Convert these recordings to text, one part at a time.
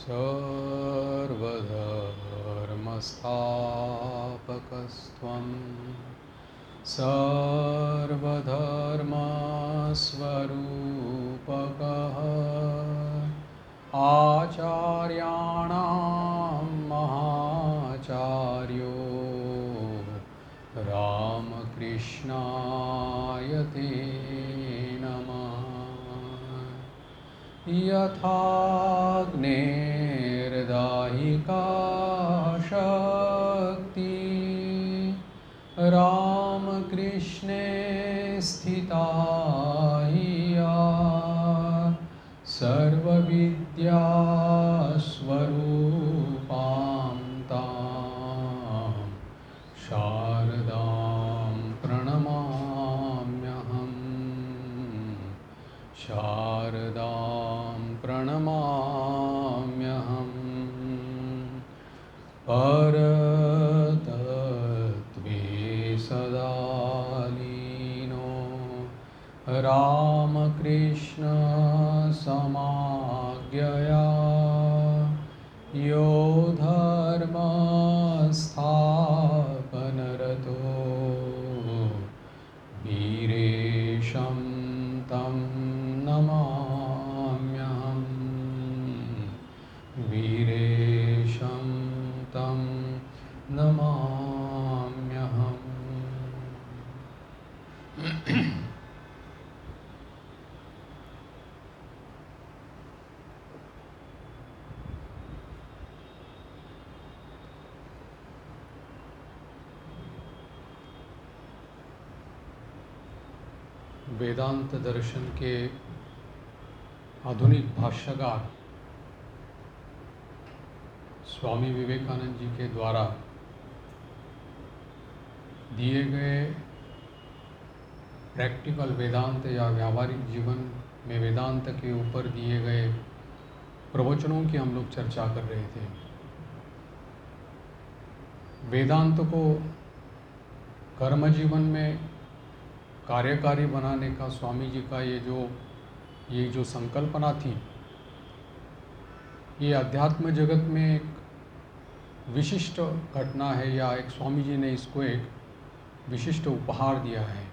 सर्वधर्मस्थापकस्त्वं सर्वधर्मस्वरूपकः आचार्याणां महाचार्यो रामकृष्णाय ते नमः। यथाग्नेर्दाहिका शक्ति रामकृष्णे स्थिता हिया सर्वविद्यास्वरूपां तां शारदां प्रणमाम्यहम्। शारदां प्रणमाम्यहम्। परतत्त्वे सदा लीनो रामकृष्णसमाज्ञया यो धर्मस्थापनरतो वीरेशं तं नमाम्यहम्। वीरेशं तं नमाम्यहम्। वेदांत दर्शन के आधुनिक भाष्यकार स्वामी विवेकानंद जी के द्वारा दिए गए प्रैक्टिकल वेदांत या व्यावहारिक जीवन में वेदांत के ऊपर दिए गए प्रवचनों की हम लोग चर्चा कर रहे थे। वेदांत को कर्म जीवन में कार्यकारी बनाने का स्वामी जी का ये जो संकल्पना थी, ये अध्यात्म जगत में एक विशिष्ट घटना है, या एक स्वामी जी ने इसको एक विशिष्ट उपहार दिया है।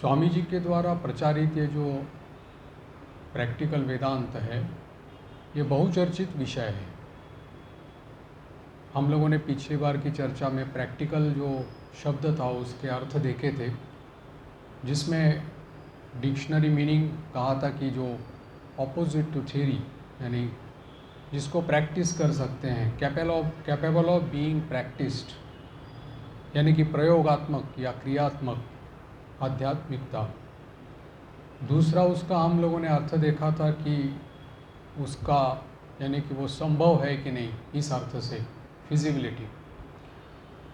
स्वामी जी के द्वारा प्रचारित ये जो प्रैक्टिकल वेदांत है, ये बहुचर्चित विषय है। हम लोगों ने पिछली बार की चर्चा में प्रैक्टिकल जो शब्द था उसके अर्थ देखे थे, जिसमें डिक्शनरी मीनिंग कहा था कि जो ऑपोजिट टू थ्योरी, यानी जिसको प्रैक्टिस कर सकते हैं, कैपेबल ऑफ बीइंग प्रैक्टिस्ड, यानी कि प्रयोगात्मक या क्रियात्मक आध्यात्मिकता। दूसरा उसका हम लोगों ने अर्थ देखा था कि उसका यानी कि वो संभव है कि नहीं, इस अर्थ से फिजिबिलिटी।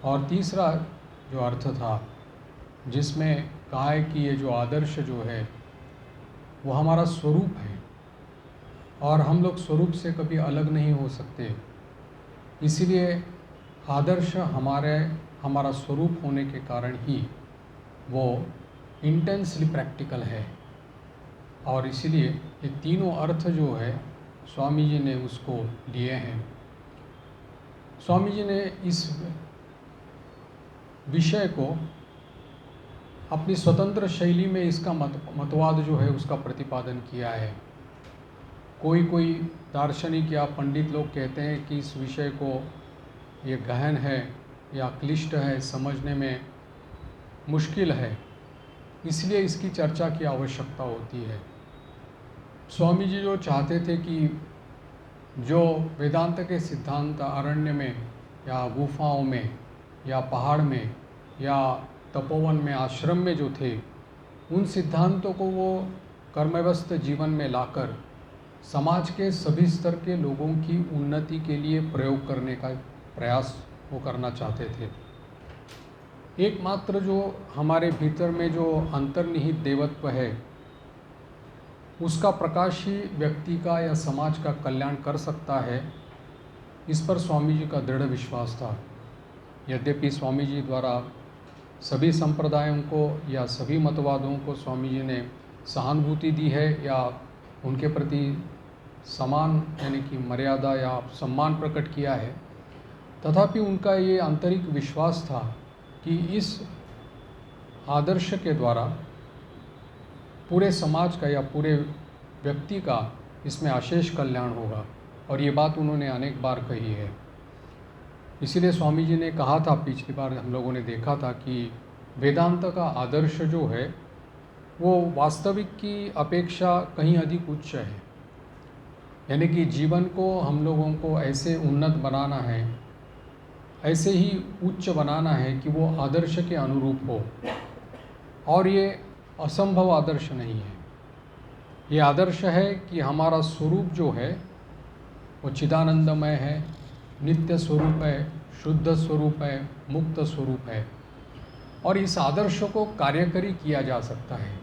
और तीसरा जो अर्थ था जिसमें कहा है कि ये जो आदर्श जो है वो हमारा स्वरूप है और हम लोग स्वरूप से कभी अलग नहीं हो सकते, इसीलिए आदर्श हमारा स्वरूप होने के कारण ही वो इंटेंसली प्रैक्टिकल है। और इसीलिए ये तीनों अर्थ जो है स्वामी जी ने उसको लिए हैं। स्वामी जी ने इस विषय को अपनी स्वतंत्र शैली में इसका मतवाद जो है उसका प्रतिपादन किया है। कोई दार्शनिक या पंडित लोग कहते हैं कि इस विषय को ये गहन है या क्लिष्ट है, समझने में मुश्किल है, इसलिए इसकी चर्चा की आवश्यकता होती है। स्वामी जी जो चाहते थे कि जो वेदांत के सिद्धांत अरण्य में या गुफाओं में या पहाड़ में या तपोवन में, आश्रम में जो थे, उन सिद्धांतों को वो कर्मव्यस्त जीवन में लाकर समाज के सभी स्तर के लोगों की उन्नति के लिए प्रयोग करने का प्रयास वो करना चाहते थे। एकमात्र जो हमारे भीतर में जो अंतर्निहित देवत्व है, उसका प्रकाश ही व्यक्ति का या समाज का कल्याण कर सकता है, इस पर स्वामी जी का दृढ़ विश्वास था। यद्यपि स्वामी जी द्वारा सभी संप्रदायों को या सभी मतवादों को स्वामी जी ने सहानुभूति दी है या उनके प्रति समान यानी कि मर्यादा या सम्मान प्रकट किया है, तथापि उनका ये आंतरिक विश्वास था कि इस आदर्श के द्वारा पूरे समाज का या पूरे व्यक्ति का इसमें अशेष कल्याण होगा। और ये बात उन्होंने अनेक बार कही है। इसीलिए स्वामी जी ने कहा था, पिछली बार हम लोगों ने देखा था कि वेदांत का आदर्श जो है वो वास्तविक की अपेक्षा कहीं अधिक उच्च है। यानी कि जीवन को हम लोगों को ऐसे उन्नत बनाना है, ऐसे ही उच्च बनाना है कि वो आदर्श के अनुरूप हो। और ये असंभव आदर्श नहीं है। ये आदर्श है कि हमारा स्वरूप जो है वो चिदानंदमय है, नित्य स्वरूप है, शुद्ध स्वरूप है, मुक्त स्वरूप है। और इस आदर्श को कार्यकरी किया जा सकता है।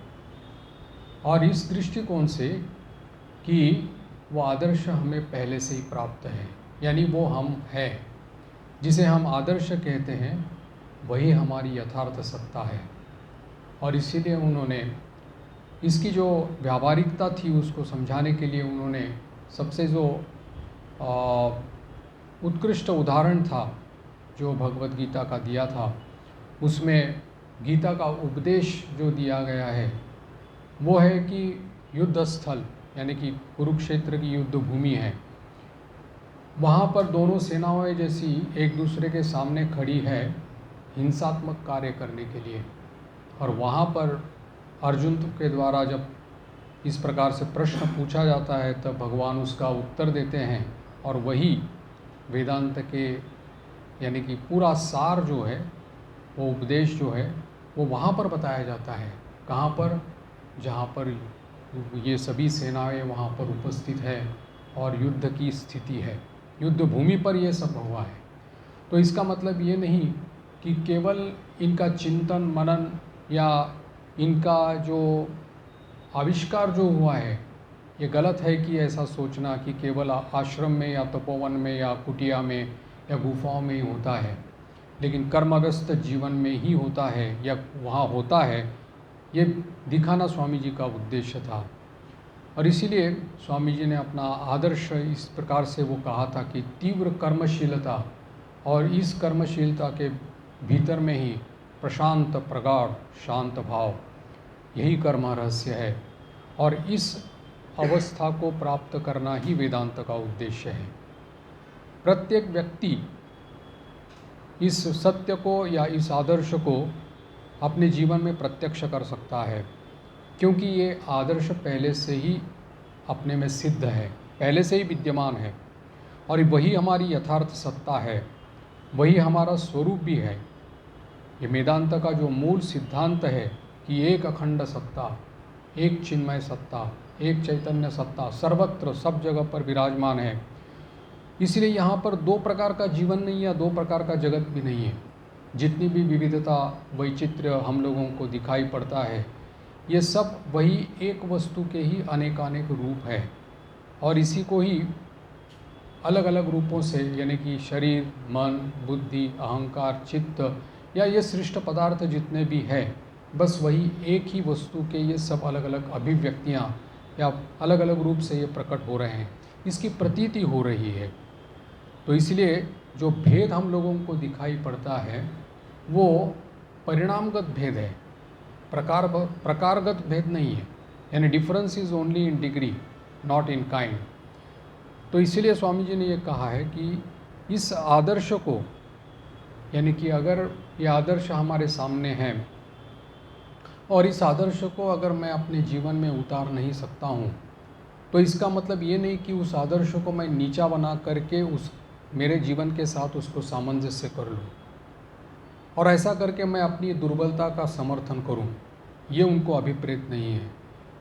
और इस दृष्टिकोण से कि वो आदर्श हमें पहले से ही प्राप्त है, यानी वो हम है, जिसे हम आदर्श कहते हैं, वही हमारी यथार्थ सत्ता है। और इसीलिए उन्होंने इसकी जो व्यावहारिकता थी उसको समझाने के लिए उन्होंने सबसे जो उत्कृष्ट उदाहरण था जो भगवद गीता का दिया था, उसमें गीता का उपदेश जो दिया गया है वो है कि युद्ध स्थल यानी कि कुरुक्षेत्र की युद्ध भूमि है, वहाँ पर दोनों सेनाएं जैसी एक दूसरे के सामने खड़ी है हिंसात्मक कार्य करने के लिए। और वहाँ पर अर्जुन के द्वारा जब इस प्रकार से प्रश्न पूछा जाता है तब भगवान उसका उत्तर देते हैं। और वही वेदांत के यानी कि पूरा सार जो है, वो उपदेश जो है, वो वहाँ पर बताया जाता है। कहाँ पर? जहाँ पर ये सभी सेनाएं वहाँ पर उपस्थित है और युद्ध की स्थिति है, युद्ध भूमि पर ये सब हुआ है। तो इसका मतलब ये नहीं कि केवल इनका चिंतन मनन या इनका जो आविष्कार जो हुआ है, ये गलत है कि ऐसा सोचना कि केवल आश्रम में या तपोवन में या कुटिया में या गुफाओं में ही होता है, लेकिन कर्मग्रस्त जीवन में ही होता है या वहाँ होता है, ये दिखाना स्वामी जी का उद्देश्य था। और इसीलिए स्वामी जी ने अपना आदर्श इस प्रकार से वो कहा था कि तीव्र कर्मशीलता, और इस कर्मशीलता के भीतर में ही प्रशांत प्रगाढ़ शांत भाव, यही कर्म रहस्य है। और इस अवस्था को प्राप्त करना ही वेदांत का उद्देश्य है। प्रत्येक व्यक्ति इस सत्य को या इस आदर्श को अपने जीवन में प्रत्यक्ष कर सकता है, क्योंकि ये आदर्श पहले से ही अपने में सिद्ध है, पहले से ही विद्यमान है। और वही हमारी यथार्थ सत्ता है, वही हमारा स्वरूप भी है। ये वेदांत का जो मूल सिद्धांत है कि एक अखंड सत्ता, एक चिन्मय सत्ता, एक चैतन्य सत्ता सर्वत्र सब जगह पर विराजमान है। इसलिए यहाँ पर दो प्रकार का जीवन नहीं है, दो प्रकार का जगत भी नहीं है। जितनी भी विविधता वैचित्र्य हम लोगों को दिखाई पड़ता है, ये सब वही एक वस्तु के ही अनेकानेक रूप है। और इसी को ही अलग अलग रूपों से यानी कि शरीर, मन, बुद्धि, अहंकार, चित्त या ये सृष्ट पदार्थ जितने भी हैं, बस वही एक ही वस्तु के ये सब अलग अलग अभिव्यक्तियाँ या अलग अलग रूप से ये प्रकट हो रहे हैं, इसकी प्रतीति हो रही है। तो इसलिए जो भेद हम लोगों को दिखाई पड़ता है वो परिणामगत भेद है, प्रकारगत भेद नहीं है। यानी difference is only in degree, not in kind. तो इसीलिए स्वामी जी ने ये कहा है कि इस आदर्श को, यानी कि अगर ये आदर्श हमारे सामने है और इस आदर्श को अगर मैं अपने जीवन में उतार नहीं सकता हूँ, तो इसका मतलब ये नहीं कि उस आदर्श को मैं नीचा बना करके उस मेरे जीवन के साथ उसको सामंजस्य कर लूँ और ऐसा करके मैं अपनी दुर्बलता का समर्थन करूँ, ये उनको अभिप्रेत नहीं है।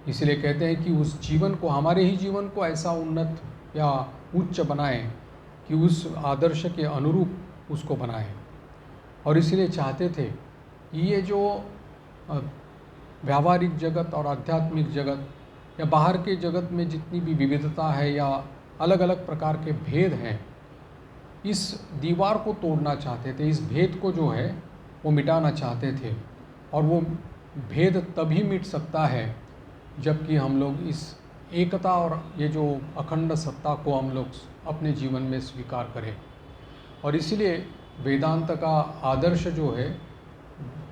इसलिए कहते हैं कि उस जीवन को, हमारे ही जीवन को ऐसा उन्नत या उच्च बनाएं कि उस आदर्श के अनुरूप उसको बनाएं। और इसलिए चाहते थे कि ये जो व्यावहारिक जगत और आध्यात्मिक जगत या बाहर के जगत में जितनी भी विविधता है या अलग अलग प्रकार के भेद हैं, इस दीवार को तोड़ना चाहते थे, इस भेद को जो है वो मिटाना चाहते थे। और वो भेद तभी मिट सकता है जबकि हम लोग इस एकता और ये जो अखंड सत्ता को हम लोग अपने जीवन में स्वीकार करें। और इसीलिए वेदांत का आदर्श जो है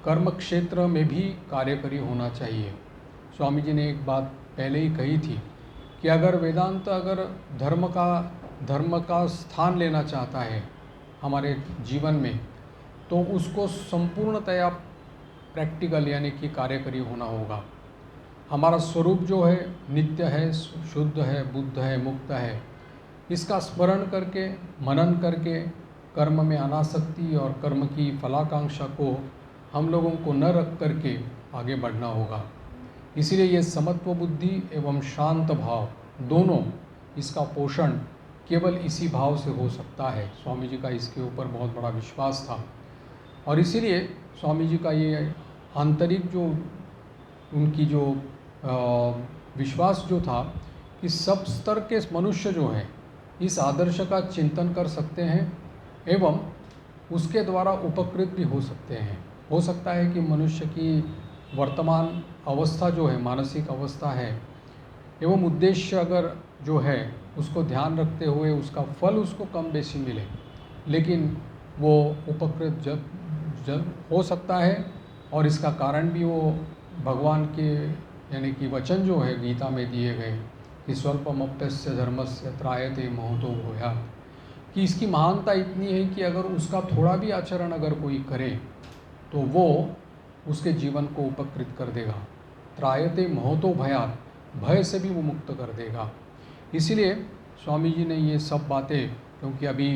कर्म क्षेत्र में भी कार्यकरी होना चाहिए। स्वामी जी ने एक बात पहले ही कही थी कि अगर वेदांत अगर धर्म का स्थान लेना चाहता है हमारे जीवन में, तो उसको संपूर्णतया प्रैक्टिकल यानी कि कार्यकरी होना होगा। हमारा स्वरूप जो है नित्य है, शुद्ध है, बुद्ध है, मुक्त है। इसका स्मरण करके, मनन करके कर्म में अनासक्ति और कर्म की फलाकांक्षा को हम लोगों को न रख करके आगे बढ़ना होगा। इसीलिए ये समत्व बुद्धि एवं शांत भाव दोनों, इसका पोषण केवल इसी भाव से हो सकता है। स्वामी जी का इसके ऊपर बहुत बड़ा विश्वास था और इसीलिए स्वामी जी का ये आंतरिक जो उनकी जो विश्वास जो था कि सब स्तर के मनुष्य जो हैं इस आदर्श का चिंतन कर सकते हैं एवं उसके द्वारा उपकृत भी हो सकते हैं। हो सकता है कि मनुष्य की वर्तमान अवस्था जो है, मानसिक अवस्था है एवं उद्देश्य अगर जो है उसको ध्यान रखते हुए उसका फल उसको कम बेसी मिले, लेकिन वो उपकृत जब हो सकता है। और इसका कारण भी वो भगवान के यानी कि वचन जो है गीता में दिए गए कि स्वल्पमप्यस्य धर्मस्य त्रायते महतो भूयात्, कि इसकी महानता इतनी है कि अगर उसका थोड़ा भी आचरण अगर कोई करे तो वो उसके जीवन को उपकृत कर देगा। त्रायते महतो भयात्, भय से भी वो मुक्त कर देगा। इसीलिए स्वामी जी ने ये सब बातें, क्योंकि अभी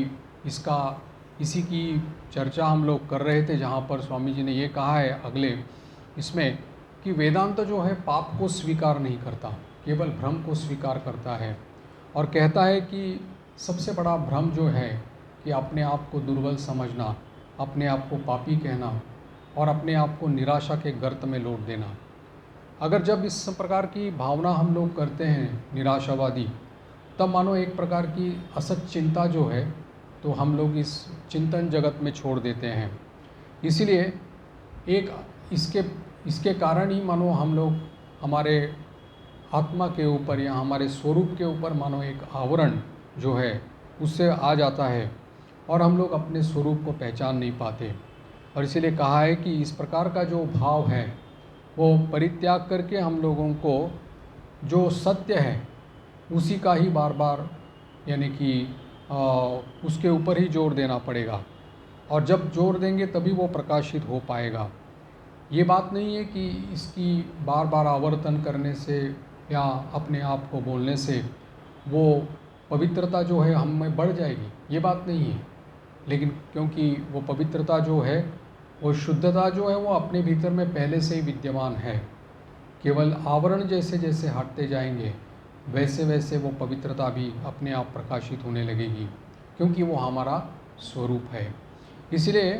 इसी की चर्चा हम लोग कर रहे थे जहाँ पर स्वामी जी ने ये कहा है अगले इसमें कि वेदांत जो है पाप को स्वीकार नहीं करता, केवल भ्रम को स्वीकार करता है और कहता है कि सबसे बड़ा भ्रम जो है कि अपने आप को दुर्बल समझना, अपने आप को पापी कहना और अपने आप को निराशा के गर्त में लौट देना। अगर जब इस प्रकार की भावना हम लोग करते हैं निराशावादी, तब मानो एक प्रकार की असत चिंता जो है तो हम लोग इस चिंतन जगत में छोड़ देते हैं। इसीलिए एक इसके कारण ही मानो हम लोग हमारे आत्मा के ऊपर या हमारे स्वरूप के ऊपर मानो एक आवरण जो है उससे आ जाता है और हम लोग अपने स्वरूप को पहचान नहीं पाते। और इसीलिए कहा है कि इस प्रकार का जो भाव है वो परित्याग करके हम लोगों को जो सत्य है उसी का ही बार बार यानी कि उसके ऊपर ही जोर देना पड़ेगा और जब जोर देंगे तभी वो प्रकाशित हो पाएगा। ये बात नहीं है कि इसकी बार बार आवर्तन करने से या अपने आप को बोलने से वो पवित्रता जो है हम में बढ़ जाएगी, ये बात नहीं है। लेकिन क्योंकि वो पवित्रता जो है, वो शुद्धता जो है वो अपने भीतर में पहले से ही विद्यमान है, केवल आवरण जैसे जैसे हटते जाएंगे वैसे वैसे वो पवित्रता भी अपने आप प्रकाशित होने लगेगी, क्योंकि वो हमारा स्वरूप है। इसलिए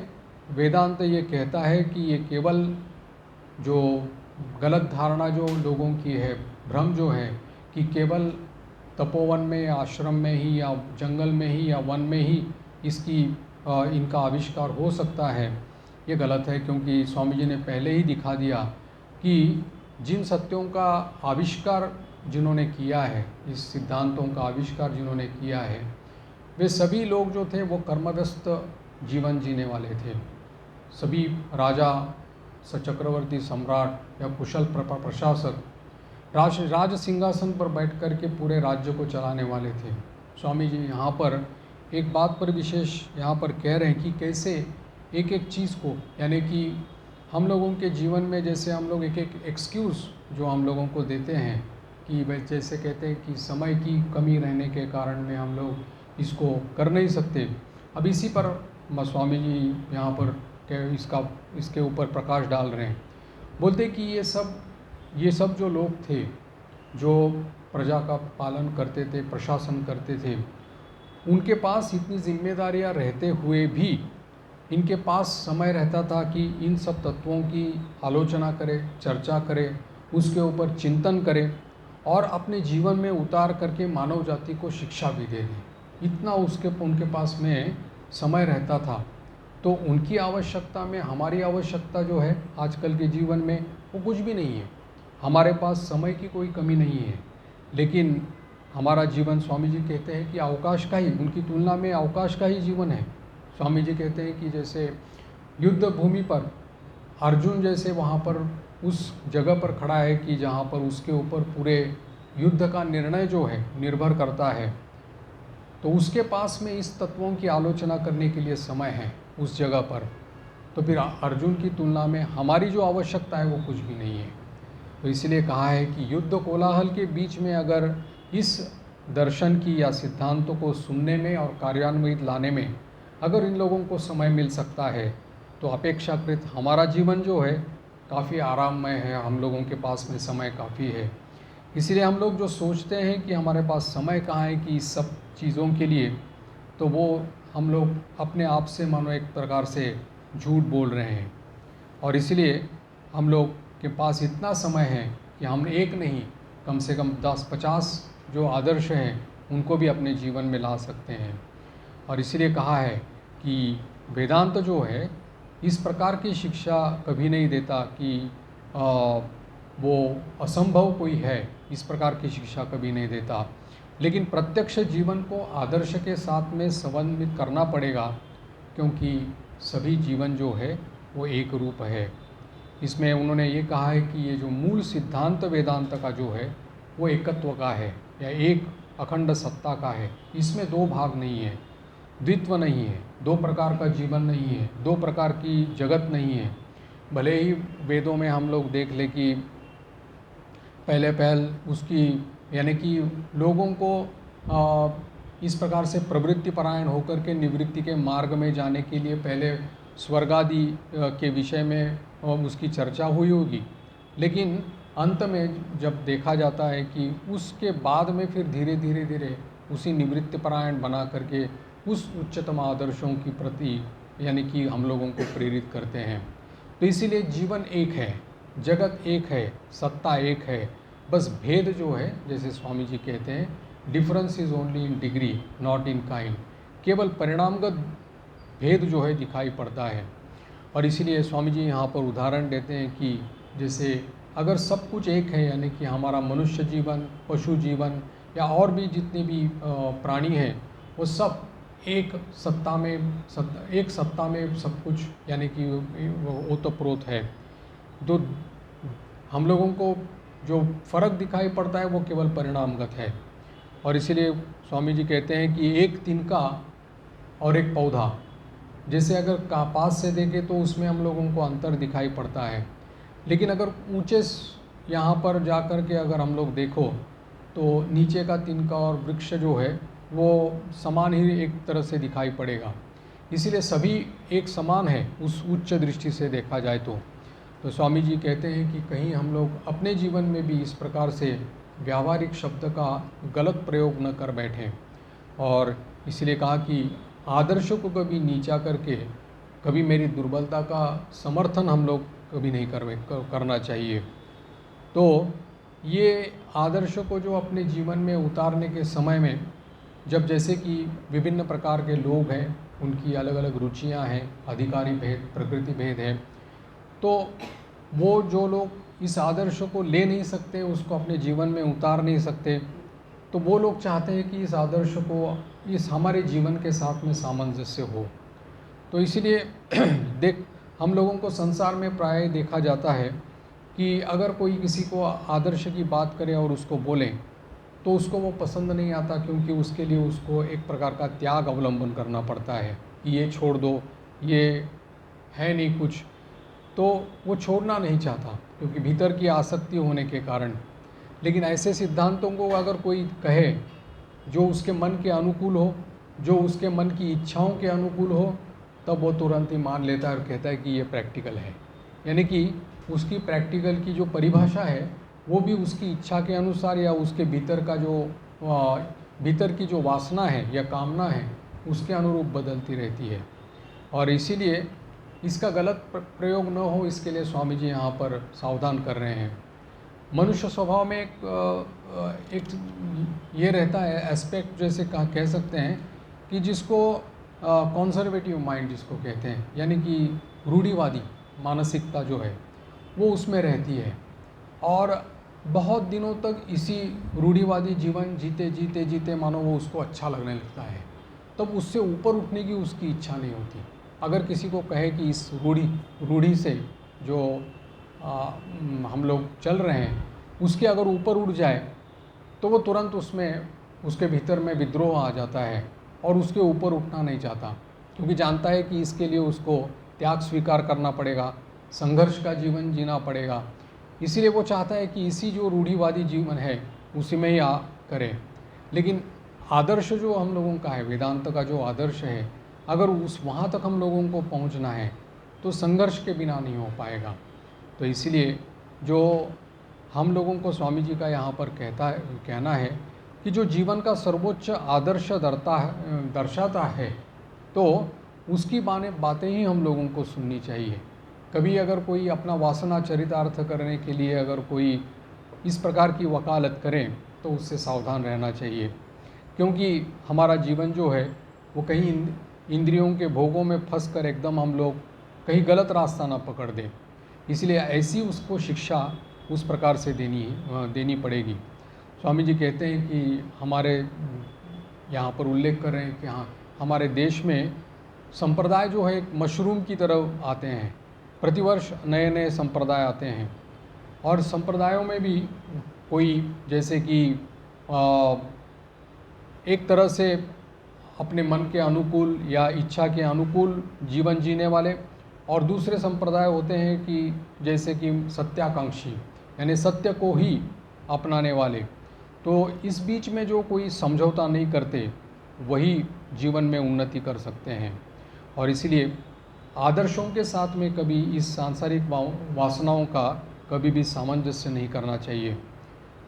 वेदांत ये कहता है कि ये केवल जो गलत धारणा जो लोगों की है, भ्रम जो है कि केवल तपोवन में, आश्रम में ही या जंगल में ही या वन में ही इनका आविष्कार हो सकता है, ये गलत है। क्योंकि स्वामी जी ने पहले ही दिखा दिया कि जिन सत्यों का आविष्कार जिन्होंने किया है, इस सिद्धांतों का आविष्कार जिन्होंने किया है, वे सभी लोग जो थे वो कर्मव्यस्त जीवन जीने वाले थे। सभी राजा, चक्रवर्ती, सम्राट या कुशल प्रशासक राज सिंहासन पर बैठ कर के पूरे राज्य को चलाने वाले थे। स्वामी जी यहाँ पर एक बात पर विशेष यहाँ पर कह रहे हैं कि कैसे एक एक चीज़ को, यानी कि हम लोगों के जीवन में जैसे हम लोग एक एक एक्सक्यूज़ जो हम लोगों को देते हैं कि जैसे कहते हैं कि समय की कमी रहने के कारण में हम लोग इसको कर नहीं सकते। अब इसी पर स्वामी जी यहाँ पर इसके ऊपर प्रकाश डाल रहे हैं। बोलते कि ये सब जो लोग थे जो प्रजा का पालन करते थे, प्रशासन करते थे, उनके पास इतनी जिम्मेदारियां रहते हुए भी इनके पास समय रहता था कि इन सब तत्वों की आलोचना करे, चर्चा करे, उसके ऊपर चिंतन करे और अपने जीवन में उतार करके मानव जाति को शिक्षा भी दे दें। इतना उनके पास में समय रहता था। तो उनकी आवश्यकता में हमारी आवश्यकता जो है आजकल के जीवन में वो कुछ भी नहीं है। हमारे पास समय की कोई कमी नहीं है, लेकिन हमारा जीवन स्वामी जी कहते हैं कि अवकाश का ही, उनकी तुलना में अवकाश का ही जीवन है। स्वामी जी कहते हैं कि जैसे युद्ध भूमि पर अर्जुन जैसे वहाँ पर उस जगह पर खड़ा है कि जहाँ पर उसके ऊपर पूरे युद्ध का निर्णय जो है निर्भर करता है, तो उसके पास में इस तत्वों की आलोचना करने के लिए समय है उस जगह पर। तो फिर अर्जुन की तुलना में हमारी जो आवश्यकता है वो कुछ भी नहीं है। तो इसलिए कहा है कि युद्ध कोलाहल के बीच में अगर इस दर्शन की या सिद्धांतों को सुनने में और कार्यान्वित लाने में अगर इन लोगों को समय मिल सकता है, तो अपेक्षाकृत हमारा जीवन जो है काफ़ी आराममय है, हम लोगों के पास में समय काफ़ी है। इसलिए हम लोग जो सोचते हैं कि हमारे पास समय कहाँ है कि इस सब चीज़ों के लिए, तो वो हम लोग अपने आप से मानो एक प्रकार से झूठ बोल रहे हैं। और इसलिए हम लोग के पास इतना समय है कि हम एक नहीं, कम से कम 10-50 जो आदर्श हैं उनको भी अपने जीवन में ला सकते हैं। और इसलिए कहा है कि वेदांत जो है इस प्रकार की शिक्षा कभी नहीं देता कि वो असंभव कोई है, इस प्रकार की शिक्षा कभी नहीं देता। लेकिन प्रत्यक्ष जीवन को आदर्श के साथ में समन्वित करना पड़ेगा, क्योंकि सभी जीवन जो है वो एक रूप है। इसमें उन्होंने ये कहा है कि ये जो मूल सिद्धांत वेदांत का जो है वो एकत्व का है या एक अखंड सत्ता का है। इसमें दो भाग नहीं है, द्वित्व नहीं है, दो प्रकार का जीवन नहीं है, दो प्रकार की जगत नहीं है। भले ही वेदों में हम लोग देख ले कि पहल उसकी यानी कि लोगों को इस प्रकार से प्रवृत्ति परायण होकर के निवृत्ति के मार्ग में जाने के लिए पहले स्वर्ग आदि के विषय में उसकी चर्चा हुई होगी, लेकिन अंत में जब देखा जाता है कि उसके बाद में फिर धीरे धीरे उसी निवृत्ति परायण बना करके उस उच्चतम आदर्शों की प्रति यानी कि हम लोगों को प्रेरित करते हैं। तो इसीलिए जीवन एक है, जगत एक है, सत्ता एक है, बस भेद जो है जैसे स्वामी जी कहते हैं difference is only in degree not in kind, केवल परिणामगत भेद जो है दिखाई पड़ता है। और इसीलिए स्वामी जी यहाँ पर उदाहरण देते हैं कि जैसे अगर सब कुछ एक है, यानी कि हमारा मनुष्य जीवन, पशु जीवन या और भी जितने भी प्राणी हैं वो सब एक सत्ता में सब कुछ यानी कि ओतप्रोत है। तो हम लोगों को जो फ़र्क दिखाई पड़ता है वो केवल परिणामगत है। और इसीलिए स्वामी जी कहते हैं कि एक तिनका और एक पौधा, जैसे अगर पास से देखें तो उसमें हम लोगों को अंतर दिखाई पड़ता है, लेकिन अगर ऊंचे यहाँ पर जा कर के अगर हम लोग देखो तो नीचे का तिनका और वृक्ष जो है वो समान ही एक तरह से दिखाई पड़ेगा। इसीलिए सभी एक समान है उस उच्च दृष्टि से देखा जाए तो स्वामी जी कहते हैं कि कहीं हम लोग अपने जीवन में भी इस प्रकार से व्यावहारिक शब्द का गलत प्रयोग न कर बैठें। और इसलिए कहा कि आदर्श को कभी नीचा करके कभी मेरी दुर्बलता का समर्थन हम लोग कभी नहीं करना चाहिए। तो ये आदर्श को जो अपने जीवन में उतारने के समय में जब जैसे कि विभिन्न प्रकार के लोग हैं, उनकी अलग अलग रुचियां हैं, अधिकारी भेद, प्रकृति भेद है, तो वो जो लोग इस आदर्श को ले नहीं सकते, उसको अपने जीवन में उतार नहीं सकते, तो वो लोग चाहते हैं कि इस आदर्श को इस हमारे जीवन के साथ में सामंजस्य हो। तो इसीलिए हम लोगों को संसार में प्राय देखा जाता है कि अगर कोई किसी को आदर्श की बात करे और उसको बोले तो उसको वो पसंद नहीं आता, क्योंकि उसके लिए उसको एक प्रकार का त्याग अवलंबन करना पड़ता है कि ये छोड़ दो, ये है नहीं कुछ, तो वो छोड़ना नहीं चाहता क्योंकि भीतर की आसक्ति होने के कारण। लेकिन ऐसे सिद्धांतों को अगर कोई कहे जो उसके मन के अनुकूल हो, जो उसके मन की इच्छाओं के अनुकूल हो, तब वो तुरंत ही मान लेता है और कहता है कि ये प्रैक्टिकल है। यानी कि उसकी प्रैक्टिकल की जो परिभाषा है वो भी उसकी इच्छा के अनुसार या उसके भीतर का जो भीतर की जो वासना है या कामना है उसके अनुरूप बदलती रहती है। और इसीलिए इसका गलत प्रयोग न हो, इसके लिए स्वामी जी यहाँ पर सावधान कर रहे हैं। मनुष्य स्वभाव में एक ये रहता है एस्पेक्ट, जैसे कह सकते हैं कि जिसको कॉन्जर्वेटिव माइंड जिसको कहते हैं, यानी कि रूढ़िवादी मानसिकता जो है वो उसमें रहती है। और बहुत दिनों तक इसी रूढ़िवादी जीवन जीते जीते जीते मानो वो उसको अच्छा लगने लगता है, तब उससे ऊपर उठने की उसकी इच्छा नहीं होती। अगर किसी को कहे कि इस रूढ़ी से जो हम लोग चल रहे हैं उसके अगर ऊपर उठ जाए तो वो तुरंत उसमें उसके भीतर में विद्रोह आ जाता है और उसके ऊपर उठना नहीं चाहता, क्योंकि जानता है कि इसके लिए उसको त्याग स्वीकार करना पड़ेगा, संघर्ष का जीवन जीना पड़ेगा। इसीलिए वो चाहता है कि इसी जो रूढ़िवादी जीवन है उसी में ही करें। लेकिन आदर्श जो हम लोगों का है, वेदांत का जो आदर्श है, अगर उस वहाँ तक हम लोगों को पहुँचना है तो संघर्ष के बिना नहीं हो पाएगा। तो इसीलिए जो हम लोगों को स्वामी जी का यहाँ पर कहना है कि जो जीवन का सर्वोच्च आदर्श दर्शाता है तो उसकी बातें ही हम लोगों को सुननी चाहिए। कभी अगर कोई अपना वासना चरितार्थ करने के लिए अगर कोई इस प्रकार की वकालत करें तो उससे सावधान रहना चाहिए, क्योंकि हमारा जीवन जो है वो कहीं इंद्रियों के भोगों में फंस कर एकदम हम लोग कहीं गलत रास्ता ना पकड़ दें। इसलिए ऐसी उसको शिक्षा उस प्रकार से देनी पड़ेगी। स्वामी जी कहते हैं कि हमारे यहाँ पर उल्लेख कर रहे हैं कि हाँ, हमारे देश में संप्रदाय जो है एक मशरूम की तरह आते हैं, प्रतिवर्ष नए नए संप्रदाय आते हैं। और संप्रदायों में भी कोई जैसे कि एक तरह से अपने मन के अनुकूल या इच्छा के अनुकूल जीवन जीने वाले, और दूसरे संप्रदाय होते हैं कि जैसे कि सत्याकांक्षी, यानी सत्य को ही अपनाने वाले। तो इस बीच में जो कोई समझौता नहीं करते वही जीवन में उन्नति कर सकते हैं। और इसीलिए आदर्शों के साथ में कभी इस सांसारिक वासनाओं का कभी भी सामंजस्य नहीं करना चाहिए।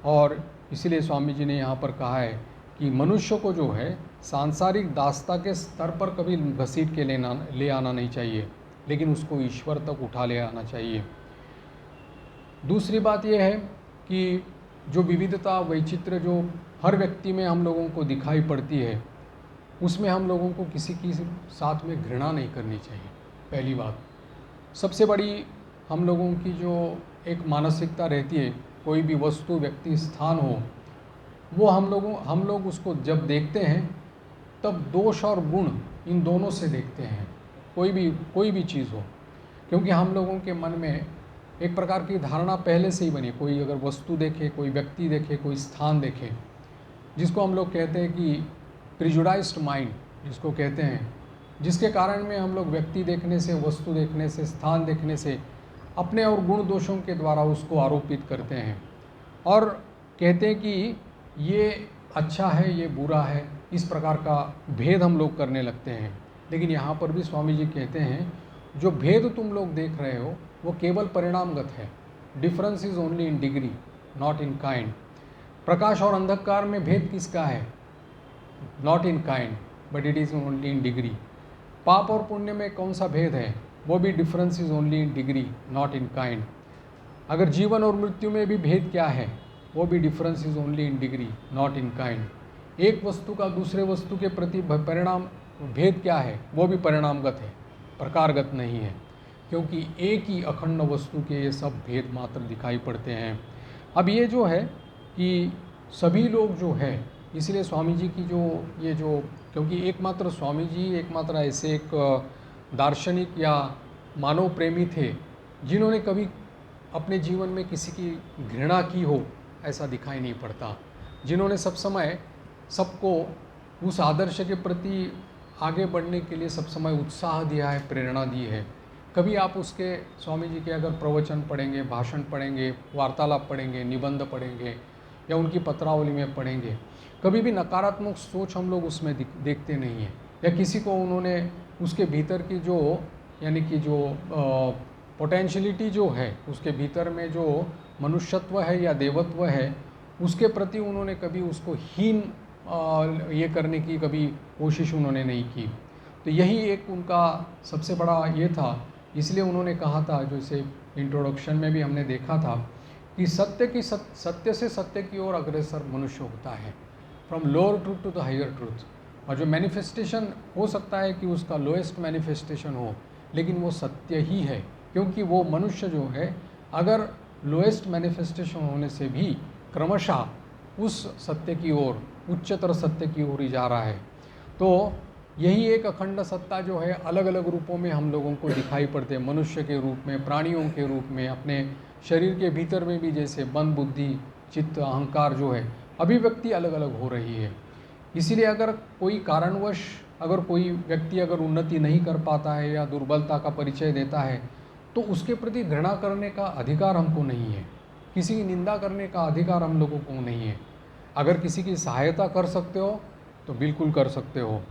और इसीलिए स्वामी जी ने यहाँ पर कहा है कि मनुष्य को जो है सांसारिक दास्ता के स्तर पर कभी घसीट के ले आना नहीं चाहिए, लेकिन उसको ईश्वर तक उठा ले आना चाहिए। दूसरी बात यह है कि जो विविधता वैचित्र्य जो हर व्यक्ति में हम लोगों को दिखाई पड़ती है, उसमें हम लोगों को किसी की साथ में घृणा नहीं करनी चाहिए। पहली बात। सबसे बड़ी हम लोगों की जो एक मानसिकता रहती है, कोई भी वस्तु व्यक्ति स्थान हो, वो हम लोग उसको जब देखते हैं तब दोष और गुण इन दोनों से देखते हैं, कोई भी चीज़ हो। क्योंकि हम लोगों के मन में एक प्रकार की धारणा पहले से ही बनी, कोई अगर वस्तु देखे, कोई व्यक्ति देखे, कोई स्थान देखे, जिसको हम लोग कहते हैं कि प्रिजुडाइज्ड माइंड जिसको कहते हैं, जिसके कारण में हम लोग व्यक्ति देखने से, वस्तु देखने से, स्थान देखने से अपने और गुण दोषों के द्वारा उसको आरोपित करते हैं और कहते हैं कि ये अच्छा है, ये बुरा है, इस प्रकार का भेद हम लोग करने लगते हैं। लेकिन यहाँ पर भी स्वामी जी कहते हैं जो भेद तुम लोग देख रहे हो वो केवल परिणामगत है। Difference is only in degree, not in kind. प्रकाश और अंधकार में भेद किसका है? Not in kind but it is only in degree. पाप और पुण्य में कौन सा भेद है? वो भी difference is only in degree, not in kind. अगर जीवन और मृत्यु में भी भेद क्या है? वो भी difference is only in degree, not in kind. एक वस्तु का दूसरे वस्तु के प्रति परिणाम भेद क्या है? वो भी परिणामगत है, प्रकारगत नहीं है, क्योंकि एक ही अखंड वस्तु के ये सब भेद मात्र दिखाई पड़ते हैं। अब ये जो है कि सभी लोग जो है, इसलिए स्वामी जी की जो क्योंकि एकमात्र स्वामी जी एकमात्र ऐसे एक दार्शनिक या मानव प्रेमी थे जिन्होंने कभी अपने जीवन में किसी की घृणा की हो, ऐसा दिखाई नहीं पड़ता। जिन्होंने सब समय सबको उस आदर्श के प्रति आगे बढ़ने के लिए सब समय उत्साह दिया है, प्रेरणा दी है। कभी आप उसके स्वामी जी के अगर प्रवचन पढ़ेंगे, भाषण पढ़ेंगे, वार्तालाप पढ़ेंगे, निबंध पढ़ेंगे या उनकी पत्रावली में पढ़ेंगे, कभी भी नकारात्मक सोच हम लोग उसमें देखते नहीं हैं। या किसी को उन्होंने उसके भीतर की जो यानी कि जो पोटेंशियलिटी जो है, उसके भीतर में जो मनुष्यत्व है या देवत्व है, उसके प्रति उन्होंने कभी उसको हीन ये करने की कभी कोशिश उन्होंने नहीं की। तो यही एक उनका सबसे बड़ा ये था। इसलिए उन्होंने कहा था, जैसे इंट्रोडक्शन में भी हमने देखा था, कि सत्य से सत्य की ओर अग्रसर मनुष्य होता है, from lower truth to the higher truth. और जो मैनिफेस्टेशन हो सकता है कि उसका लोएस्ट मैनिफेस्टेशन हो, लेकिन वो सत्य ही है, क्योंकि वो मनुष्य जो है अगर लोएस्ट मैनिफेस्टेशन होने से भी क्रमशः उस सत्य की ओर, उच्चतर सत्य की ओर ही जा रहा है। तो यही एक अखंड सत्ता जो है अलग अलग रूपों में हम लोगों को दिखाई पड़ते हैं, मनुष्य के रूप में, प्राणियों के रूप में, अपने शरीर के भीतर में भी, जैसे मन, बुद्धि, चित्त, अहंकार जो है, अभिव्यक्ति अलग अलग हो रही है। इसीलिए अगर कोई कारणवश अगर कोई व्यक्ति अगर उन्नति नहीं कर पाता है या दुर्बलता का परिचय देता है, तो उसके प्रति घृणा करने का अधिकार हमको नहीं है, किसी की निंदा करने का अधिकार हम लोगों को नहीं है। अगर किसी की सहायता कर सकते हो तो बिल्कुल कर सकते हो,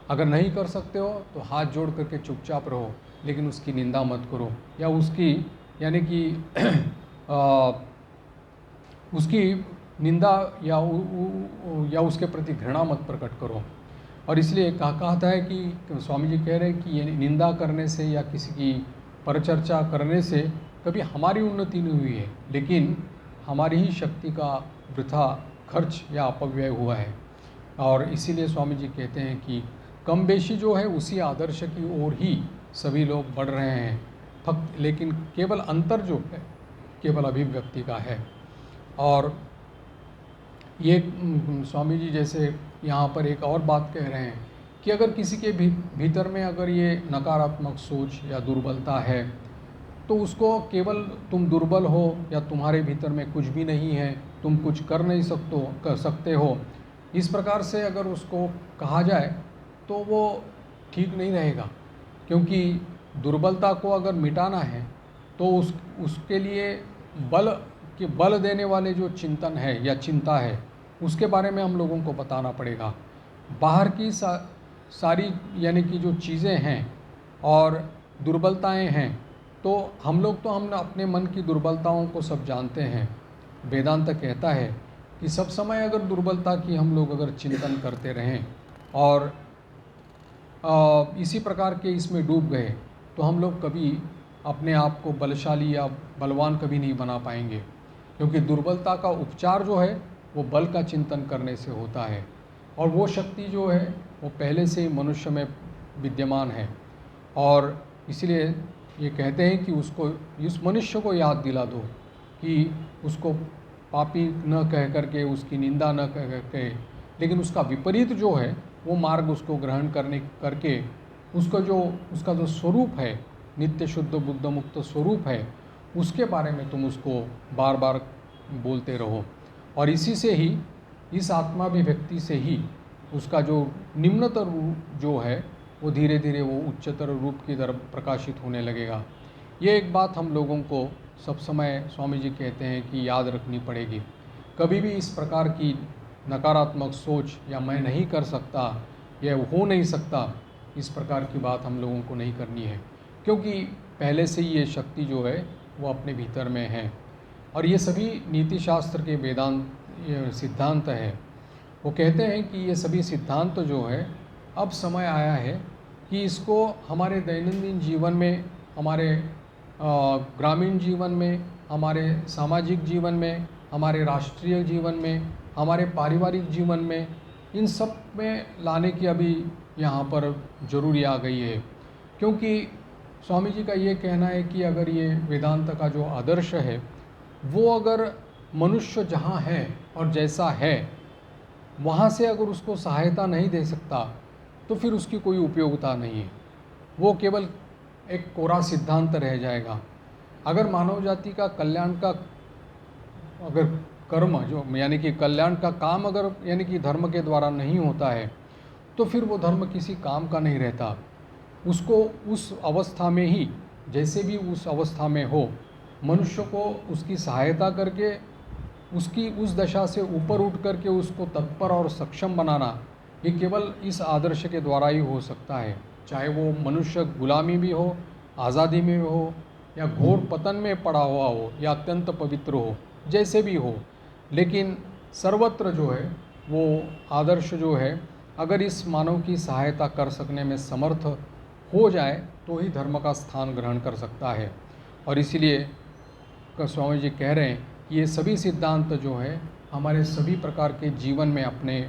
अगर नहीं कर सकते हो तो हाथ जोड़ करके चुपचाप रहो, लेकिन उसकी निंदा मत करो या उसकी यानी कि उसकी निंदा या उसके प्रति घृणा मत प्रकट करो। और इसलिए कहता है कि स्वामी जी कह रहे हैं कि ये निंदा करने से या किसी की परचर्चा करने से कभी हमारी उन्नति नहीं हुई है, लेकिन हमारी ही शक्ति का वृथा खर्च या अपव्यय हुआ है। और इसीलिए स्वामी जी कहते हैं कि कम बेशी जो है उसी आदर्श की ओर ही सभी लोग बढ़ रहे हैं, लेकिन केवल अंतर जो है केवल अभिव्यक्ति का है। और ये स्वामी जी जैसे यहाँ पर एक और बात कह रहे हैं कि अगर किसी के भीतर में अगर ये नकारात्मक सोच या दुर्बलता है, तो उसको केवल तुम दुर्बल हो या तुम्हारे भीतर में कुछ भी नहीं है, तुम कुछ कर सकते हो, इस प्रकार से अगर उसको कहा जाए तो वो ठीक नहीं रहेगा। क्योंकि दुर्बलता को अगर मिटाना है तो उसके लिए बल देने वाले जो चिंतन है या चिंता है, उसके बारे में हम लोगों को बताना पड़ेगा। बाहर की सारी यानी कि जो चीज़ें हैं और दुर्बलताएं हैं, तो हम अपने मन की दुर्बलताओं को सब जानते हैं। वेदांत कहता है कि सब समय अगर दुर्बलता की हम लोग अगर चिंतन करते रहें और इसी प्रकार के इसमें डूब गए, तो हम लोग कभी अपने आप को बलशाली या बलवान कभी नहीं बना पाएंगे। क्योंकि दुर्बलता का उपचार जो है वो बल का चिंतन करने से होता है, और वो शक्ति जो है वो पहले से ही मनुष्य में विद्यमान है। और इसलिए ये कहते हैं कि इस मनुष्य को याद दिला दो कि उसको पापी न कह करके, उसकी निंदा न कह करके, लेकिन उसका विपरीत जो है वो मार्ग उसको ग्रहण करके उसका जो स्वरूप है, नित्य शुद्ध बुद्ध मुक्त स्वरूप है, उसके बारे में तुम उसको बार बार बोलते रहो। और इसी से ही, इस आत्माभिव्यक्ति से ही उसका जो निम्नतर रूप जो है वो धीरे धीरे वो उच्चतर रूप की तरफ प्रकाशित होने लगेगा। ये एक बात हम लोगों को सब समय स्वामी जी कहते हैं कि याद रखनी पड़ेगी। कभी भी इस प्रकार की नकारात्मक सोच या मैं नहीं कर सकता, यह हो नहीं सकता, इस प्रकार की बात हम लोगों को नहीं करनी है, क्योंकि पहले से ही ये शक्ति जो है वो अपने भीतर में है। और ये सभी नीति शास्त्र के वेदांत सिद्धांत है। वो कहते हैं कि ये सभी सिद्धांत जो है अब समय आया है कि इसको हमारे दैनंदिन जीवन में, हमारे ग्रामीण जीवन में, हमारे सामाजिक जीवन में, हमारे राष्ट्रीय जीवन में, हमारे पारिवारिक जीवन में, इन सब में लाने की अभी यहाँ पर ज़रूरी आ गई है। क्योंकि स्वामी जी का ये कहना है कि अगर ये वेदांत का जो आदर्श है वो अगर मनुष्य जहाँ है और जैसा है वहाँ से अगर उसको सहायता नहीं दे सकता, तो फिर उसकी कोई उपयोगिता नहीं है, वो केवल एक कोरा सिद्धांत रह जाएगा। अगर मानव जाति का कल्याण का अगर कर्म जो यानी कि कल्याण का काम अगर यानी कि धर्म के द्वारा नहीं होता है, तो फिर वो धर्म किसी काम का नहीं रहता। उसको उस अवस्था में ही, जैसे भी उस अवस्था में हो, मनुष्य को उसकी सहायता करके उसकी उस दशा से ऊपर उठ करके उसको तत्पर और सक्षम बनाना, ये केवल इस आदर्श के द्वारा ही हो सकता है। चाहे वो मनुष्य गुलामी भी हो, आज़ादी में हो, या घोर पतन में पड़ा हुआ हो, या अत्यंत पवित्र हो, जैसे भी हो, लेकिन सर्वत्र जो है वो आदर्श जो है अगर इस मानव की सहायता कर सकने में समर्थ हो जाए तो ही धर्म का स्थान ग्रहण कर सकता है। और इसीलिए स्वामी जी कह रहे हैं कि ये सभी सिद्धांत जो है हमारे सभी प्रकार के जीवन में, अपने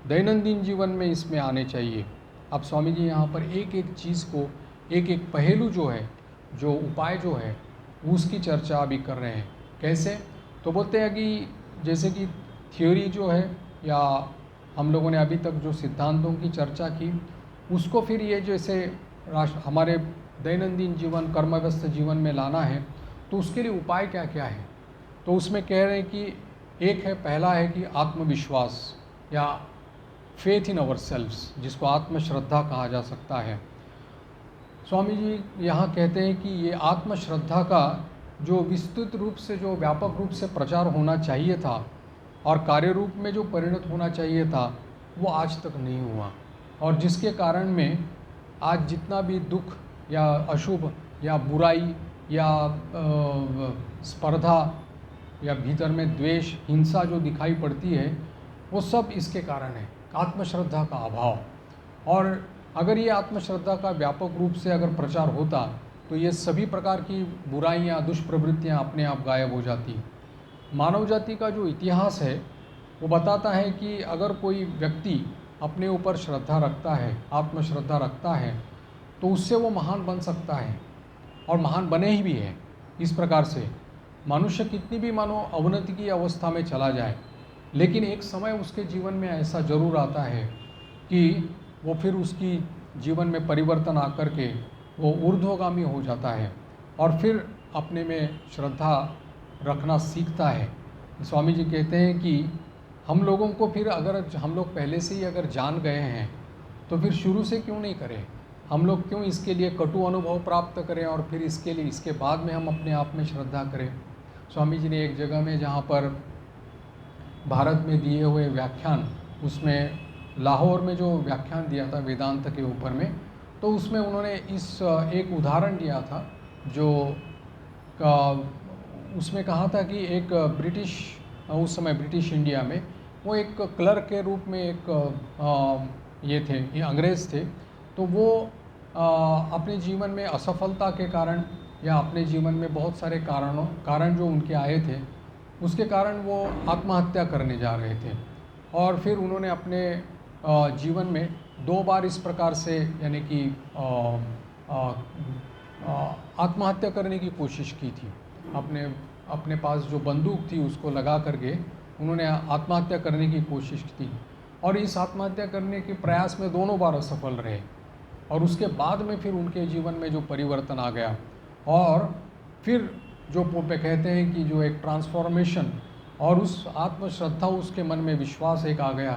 दैनंदिन जीवन में इसमें आने चाहिए। अब स्वामी जी यहाँ पर एक एक चीज़ को, एक एक पहलू जो है, जो उपाय जो है, उसकी चर्चा अभी कर रहे हैं। कैसे? तो बोलते हैं कि जैसे कि थ्योरी जो है, या हम लोगों ने अभी तक जो सिद्धांतों की चर्चा की, उसको फिर ये जैसे हमारे दैनंदिन जीवन, कर्मव्यस्त जीवन में लाना है, तो उसके लिए उपाय क्या क्या है? तो उसमें कह रहे हैं कि एक है, पहला है कि आत्मविश्वास या फेथ इन आवर सेल्व्स, जिसको आत्मश्रद्धा कहा जा सकता है। स्वामी जी यहाँ कहते हैं कि ये आत्मश्रद्धा का जो विस्तृत रूप से, जो व्यापक रूप से प्रचार होना चाहिए था और कार्य रूप में जो परिणत होना चाहिए था, वो आज तक नहीं हुआ, और जिसके कारण में आज जितना भी दुख या अशुभ या बुराई या स्पर्धा या भीतर में द्वेष, हिंसा जो दिखाई पड़ती है, वो सब इसके कारण है, आत्मश्रद्धा का अभाव। और अगर ये आत्मश्रद्धा का व्यापक रूप से अगर प्रचार होता, तो ये सभी प्रकार की बुराइयाँ, दुष्प्रवृत्तियाँ अपने आप गायब हो जाती। मानव जाति का जो इतिहास है वो बताता है कि अगर कोई व्यक्ति अपने ऊपर श्रद्धा रखता है, आत्मश्रद्धा रखता है, तो उससे वो महान बन सकता है, और महान बने ही भी है। इस प्रकार से मनुष्य कितनी भी मानो अवनति की अवस्था में चला जाए, लेकिन एक समय उसके जीवन में ऐसा जरूर आता है कि वो फिर उसकी जीवन में परिवर्तन आकर के वो ऊर्ध्वगामी हो जाता है, और फिर अपने में श्रद्धा रखना सीखता है। स्वामी जी कहते हैं कि हम लोगों को फिर, अगर हम लोग पहले से ही अगर जान गए हैं, तो फिर शुरू से क्यों नहीं करें? हम लोग क्यों इसके लिए कटु अनुभव प्राप्त करें और फिर इसके लिए, इसके बाद में हम अपने आप में श्रद्धा करें? स्वामी जी ने एक जगह में, जहाँ पर भारत में दिए हुए व्याख्यान, उसमें लाहौर में जो व्याख्यान दिया था वेदांत के ऊपर में, तो उसमें उन्होंने इस एक उदाहरण दिया था, जो उसमें कहा था कि एक ब्रिटिश, उस समय ब्रिटिश इंडिया में वो एक क्लर्क के रूप में एक ये थे, ये अंग्रेज़ थे। तो वो अपने जीवन में असफलता के कारण, या अपने जीवन में बहुत सारे कारण जो उनके आए थे, उसके कारण वो आत्महत्या करने जा रहे थे। और फिर उन्होंने अपने जीवन में 2 बार इस प्रकार से, यानी कि आत्महत्या करने की कोशिश की थी। अपने पास जो बंदूक थी उसको लगा करके उन्होंने आत्महत्या करने की कोशिश की, और इस आत्महत्या करने के प्रयास में दोनों बार असफल रहे। और उसके बाद में फिर उनके जीवन में जो परिवर्तन आ गया, और फिर जो पोपे कहते हैं कि जो एक ट्रांसफॉर्मेशन, और उस आत्मश्रद्धा, उसके मन में विश्वास एक आ गया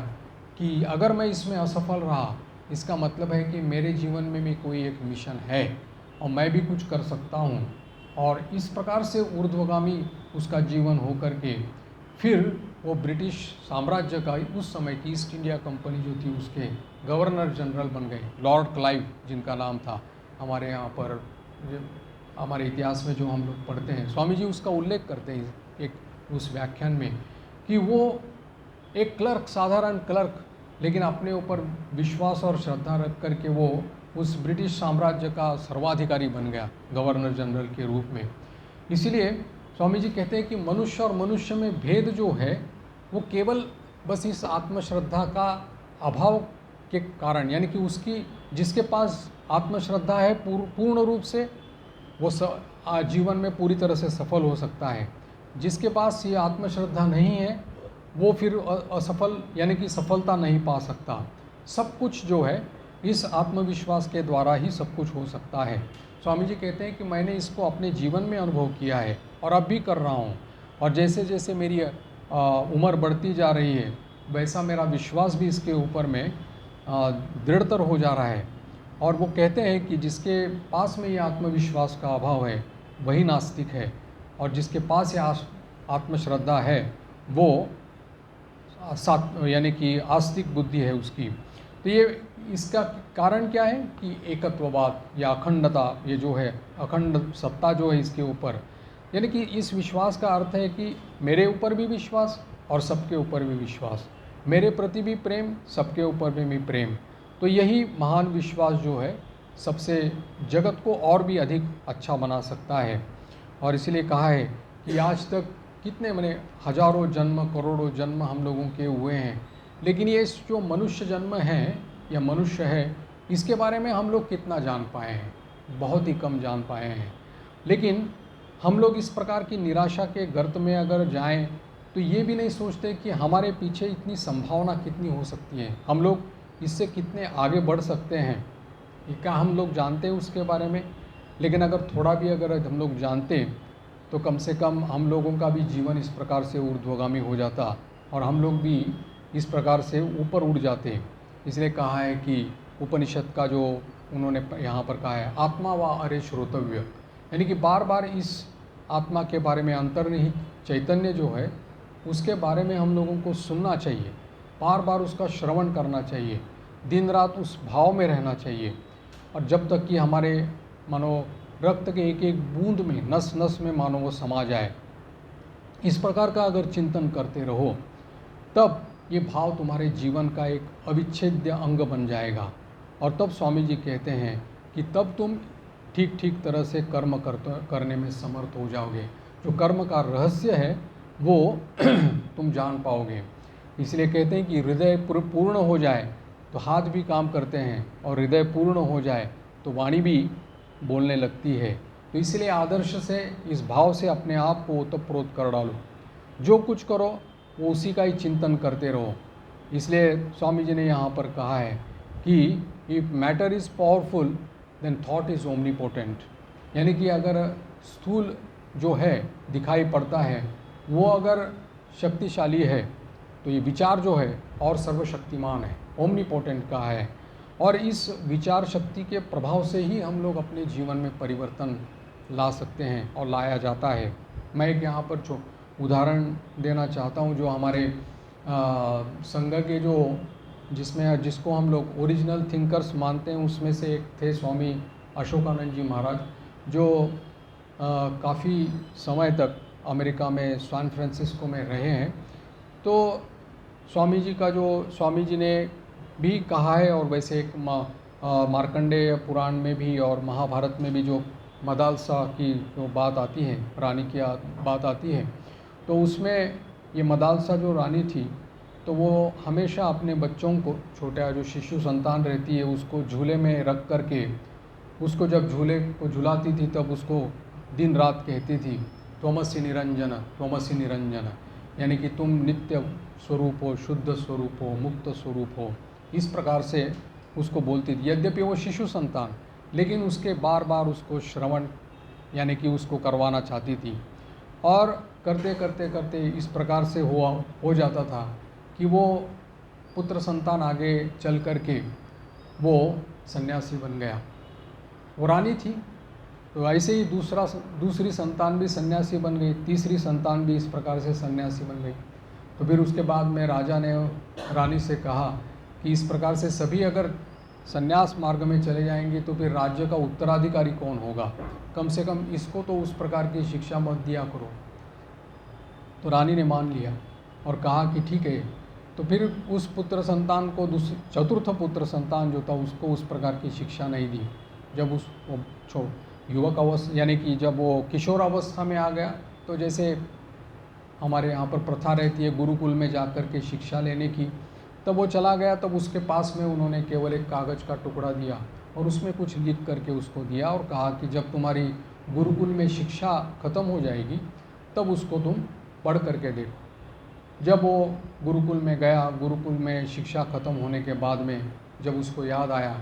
कि अगर मैं इसमें असफल रहा, इसका मतलब है कि मेरे जीवन में भी कोई एक मिशन है और मैं भी कुछ कर सकता हूँ। और इस प्रकार से ऊर्ध्वगामी उसका जीवन हो करके फिर वो ब्रिटिश साम्राज्य का, उस समय की ईस्ट इंडिया कंपनी जो थी, उसके गवर्नर जनरल बन गए, लॉर्ड क्लाइव जिनका नाम था। हमारे यहाँ पर हमारे इतिहास में जो हम लोग पढ़ते हैं, स्वामी जी उसका उल्लेख करते हैं एक उस व्याख्यान में, कि वो एक क्लर्क, साधारण क्लर्क, लेकिन अपने ऊपर विश्वास और श्रद्धा रख करके वो उस ब्रिटिश साम्राज्य का सर्वाधिकारी बन गया, गवर्नर जनरल के रूप में। इसीलिए स्वामी जी कहते हैं कि मनुष्य और मनुष्य में भेद जो है, वो केवल बस इस आत्मश्रद्धा का अभाव के कारण, यानी कि उसकी, जिसके पास आत्मश्रद्धा है पूर्ण रूप से, वो जीवन में पूरी तरह से सफल हो सकता है। जिसके पास ये आत्मश्रद्धा नहीं है, वो फिर असफल, यानी कि सफलता नहीं पा सकता। सब कुछ जो है इस आत्मविश्वास के द्वारा ही सब कुछ हो सकता है। स्वामी जी कहते हैं कि मैंने इसको अपने जीवन में अनुभव किया है और अब भी कर रहा हूँ, और जैसे जैसे मेरी उम्र बढ़ती जा रही है, वैसा मेरा विश्वास भी इसके ऊपर में दृढ़तर हो जा रहा है। और वो कहते हैं कि जिसके पास में ये आत्मविश्वास का अभाव है, वही नास्तिक है, और जिसके पास ये आत्मश्रद्धा है, वो यानी कि आस्तिक बुद्धि है उसकी। तो ये, इसका कारण क्या है कि एकत्ववाद या अखंडता, ये जो है अखंड सत्ता जो है इसके ऊपर, यानी कि इस विश्वास का अर्थ है कि मेरे ऊपर भी विश्वास और सबके ऊपर भी विश्वास, मेरे प्रति भी प्रेम, सबके ऊपर भी प्रेम। तो यही महान विश्वास जो है सबसे जगत को और भी अधिक अच्छा बना सकता है। और इसलिए कहा है कि आज तक कितने, मैंने हजारों जन्म, करोड़ों जन्म हम लोगों के हुए हैं, लेकिन ये जो मनुष्य जन्म है या मनुष्य है, इसके बारे में हम लोग कितना जान पाए हैं? बहुत ही कम जान पाए हैं। लेकिन हम लोग इस प्रकार की निराशा के गर्त में अगर जाएं तो ये भी नहीं सोचते कि हमारे पीछे इतनी संभावना कितनी हो सकती है, हम लोग इससे कितने आगे बढ़ सकते हैं, ये क्या हम लोग जानते हैं उसके बारे में। लेकिन अगर थोड़ा भी अगर हम लोग जानते तो कम से कम हम लोगों का भी जीवन इस प्रकार से ऊर्ध्वगामी हो जाता और हम लोग भी इस प्रकार से ऊपर उड़ जाते। इसलिए कहा है कि उपनिषद का जो उन्होंने यहाँ पर कहा है, आत्मा व अरे श्रोतव्य, यानी कि बार बार इस आत्मा के बारे में, अंतर्निहित चैतन्य जो है उसके बारे में हम लोगों को सुनना चाहिए, बार बार उसका श्रवण करना चाहिए, दिन रात उस भाव में रहना चाहिए। और जब तक कि हमारे मानो रक्त के एक एक बूंद में, नस नस में मानो वो समा जाए, इस प्रकार का अगर चिंतन करते रहो तब ये भाव तुम्हारे जीवन का एक अविच्छेद्य अंग बन जाएगा। और तब स्वामी जी कहते हैं कि तब तुम ठीक ठीक तरह से कर्म करने में समर्थ हो जाओगे। जो कर्म का रहस्य है वो तुम जान पाओगे। इसलिए कहते हैं कि हृदय पूर्ण हो जाए तो हाथ भी काम करते हैं, और हृदय पूर्ण हो जाए तो वाणी भी बोलने लगती है। तो इसलिए आदर्श से, इस भाव से अपने आप को ओतप्रोत कर डालो, जो कुछ करो वो उसी का ही चिंतन करते रहो। इसलिए स्वामी जी ने यहाँ पर कहा है कि if matter is powerful than thought is omnipotent, यानी कि अगर स्थूल जो है दिखाई पड़ता है वो अगर शक्तिशाली है तो ये विचार जो है और सर्वशक्तिमान है, ओमनीपोटेंट का है। और इस विचार शक्ति के प्रभाव से ही हम लोग अपने जीवन में परिवर्तन ला सकते हैं और लाया जाता है। मैं एक यहाँ पर उदाहरण देना चाहता हूँ, जो हमारे संघ के जो जिसको हम लोग ओरिजिनल थिंकर्स मानते हैं उसमें से एक थे स्वामी अशोकानंद जी महाराज, जो काफ़ी समय तक अमेरिका में सैन फ्रांसिस्को में रहे हैं। तो स्वामी जी ने भी कहा है, और वैसे एक मार्कंडेय पुराण में भी और महाभारत में भी जो मदालसा की जो बात आती है, रानी की बात आती है, तो उसमें ये मदालसा जो रानी थी तो वो हमेशा अपने बच्चों को, छोटा जो शिशु संतान रहती है उसको झूले में रख करके, उसको जब झूले को झुलाती थी तब उसको दिन रात कहती थी त्वमसि निरंजन, त्वमसि निरंजन, यानी कि तुम नित्य स्वरूप हो, शुद्ध स्वरूप हो, मुक्त स्वरूप हो। इस प्रकार से उसको बोलती थी। यद्यपि वो शिशु संतान, लेकिन उसके बार बार उसको श्रवण यानी कि उसको करवाना चाहती थी। और करते करते करते इस प्रकार से हो जाता था कि वो पुत्र संतान आगे चल कर के वो सन्यासी बन गया। वो रानी थी, तो ऐसे ही दूसरी संतान भी सन्यासी बन गई, तीसरी संतान भी इस प्रकार से सन्यासी बन गई। तो फिर उसके बाद में राजा ने रानी से कहा कि इस प्रकार से सभी अगर सन्यास मार्ग में चले जाएंगे तो फिर राज्य का उत्तराधिकारी कौन होगा, कम से कम इसको तो उस प्रकार की शिक्षा मत दिया करो। तो रानी ने मान लिया और कहा कि ठीक है। तो फिर उस पुत्र संतान को, चतुर्थ पुत्र संतान जो था उसको उस प्रकार की शिक्षा नहीं दी। जब उस युवक अवस्था यानी कि जब वो किशोर अवस्था में आ गया, तो जैसे हमारे यहाँ पर प्रथा रहती है गुरुकुल में जा कर के शिक्षा लेने की, तब वो चला गया। तब उसके पास में उन्होंने केवल एक कागज़ का टुकड़ा दिया और उसमें कुछ लिख करके उसको दिया और कहा कि जब तुम्हारी गुरुकुल में शिक्षा ख़त्म हो जाएगी तब उसको तुम पढ़ करके देखो। जब वो गुरुकुल में गया, गुरुकुल में शिक्षा ख़त्म होने के बाद में जब उसको याद आया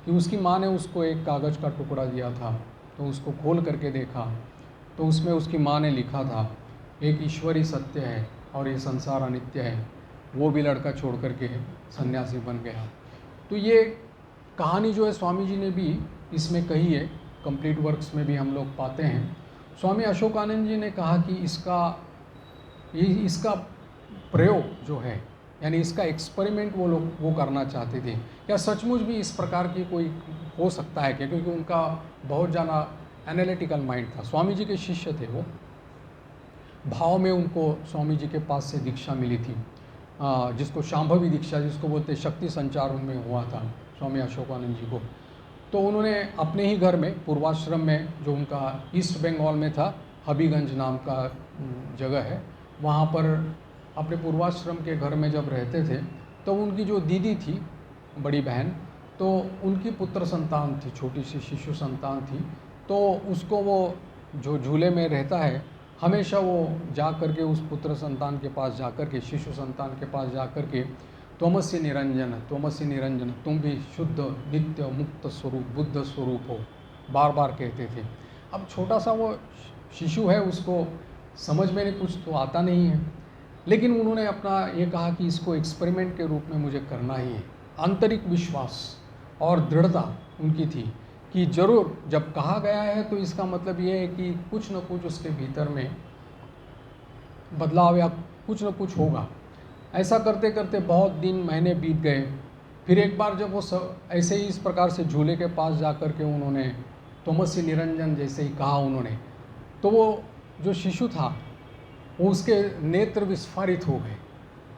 कि उसकी माँ ने उसको एक कागज़ का टुकड़ा दिया था, तो उसको खोल करके देखा तो उसमें उसकी माँ ने लिखा था, एक ईश्वरी सत्य है और ये संसार अनित्य है। वो भी लड़का छोड़ करके सन्यासी बन गया। तो ये कहानी जो है स्वामी जी ने भी इसमें कही है, कंप्लीट वर्क्स में भी हम लोग पाते हैं। स्वामी अशोकानंद जी ने कहा कि इसका प्रयोग जो है, यानी इसका एक्सपेरिमेंट वो करना चाहते थे। क्या सचमुच भी इस प्रकार की कोई हो सकता है क्या? क्योंकि उनका बहुत ज़्यादा एनालिटिकल माइंड था। स्वामी जी के शिष्य थे वो, भाव में उनको स्वामी जी के पास से दीक्षा मिली थी, जिसको शांभवी दीक्षा जिसको बोलते शक्ति संचार उनमें हुआ था स्वामी अशोकानंद जी को। तो उन्होंने अपने ही घर में, पूर्वाश्रम में जो उनका ईस्ट बंगाल में था, हबीगंज नाम का जगह है, वहाँ पर अपने पूर्वाश्रम के घर में जब रहते थे तो उनकी जो दीदी थी, बड़ी बहन, तो उनकी पुत्र संतान थी, छोटी सी शिशु संतान थी। तो उसको वो जो झूले में रहता है, हमेशा वो जा कर के उस पुत्र संतान के पास जा कर के, शिशु संतान के पास जा कर के, त्वमसि निरंजन, तुम भी शुद्ध नित्य मुक्त स्वरूप बुद्ध स्वरूप हो, बार बार कहते थे। अब छोटा सा वो शिशु है, उसको समझ में नहीं, कुछ तो आता नहीं है, लेकिन उन्होंने अपना ये कहा कि इसको एक्सपेरिमेंट के रूप में मुझे करना ही है। आंतरिक विश्वास और दृढ़ता उनकी थी कि जरूर जब कहा गया है तो इसका मतलब ये है कि कुछ न कुछ उसके भीतर में बदलाव या कुछ न कुछ होगा। ऐसा करते करते बहुत दिन महीने बीत गए। फिर एक बार जब वो ऐसे ही इस प्रकार से झूले के पास जा कर के उन्होंने त्वमसि निरंजन जैसे ही कहा उन्होंने, तो वो जो शिशु था वो उसके नेत्र विस्फारित हो गए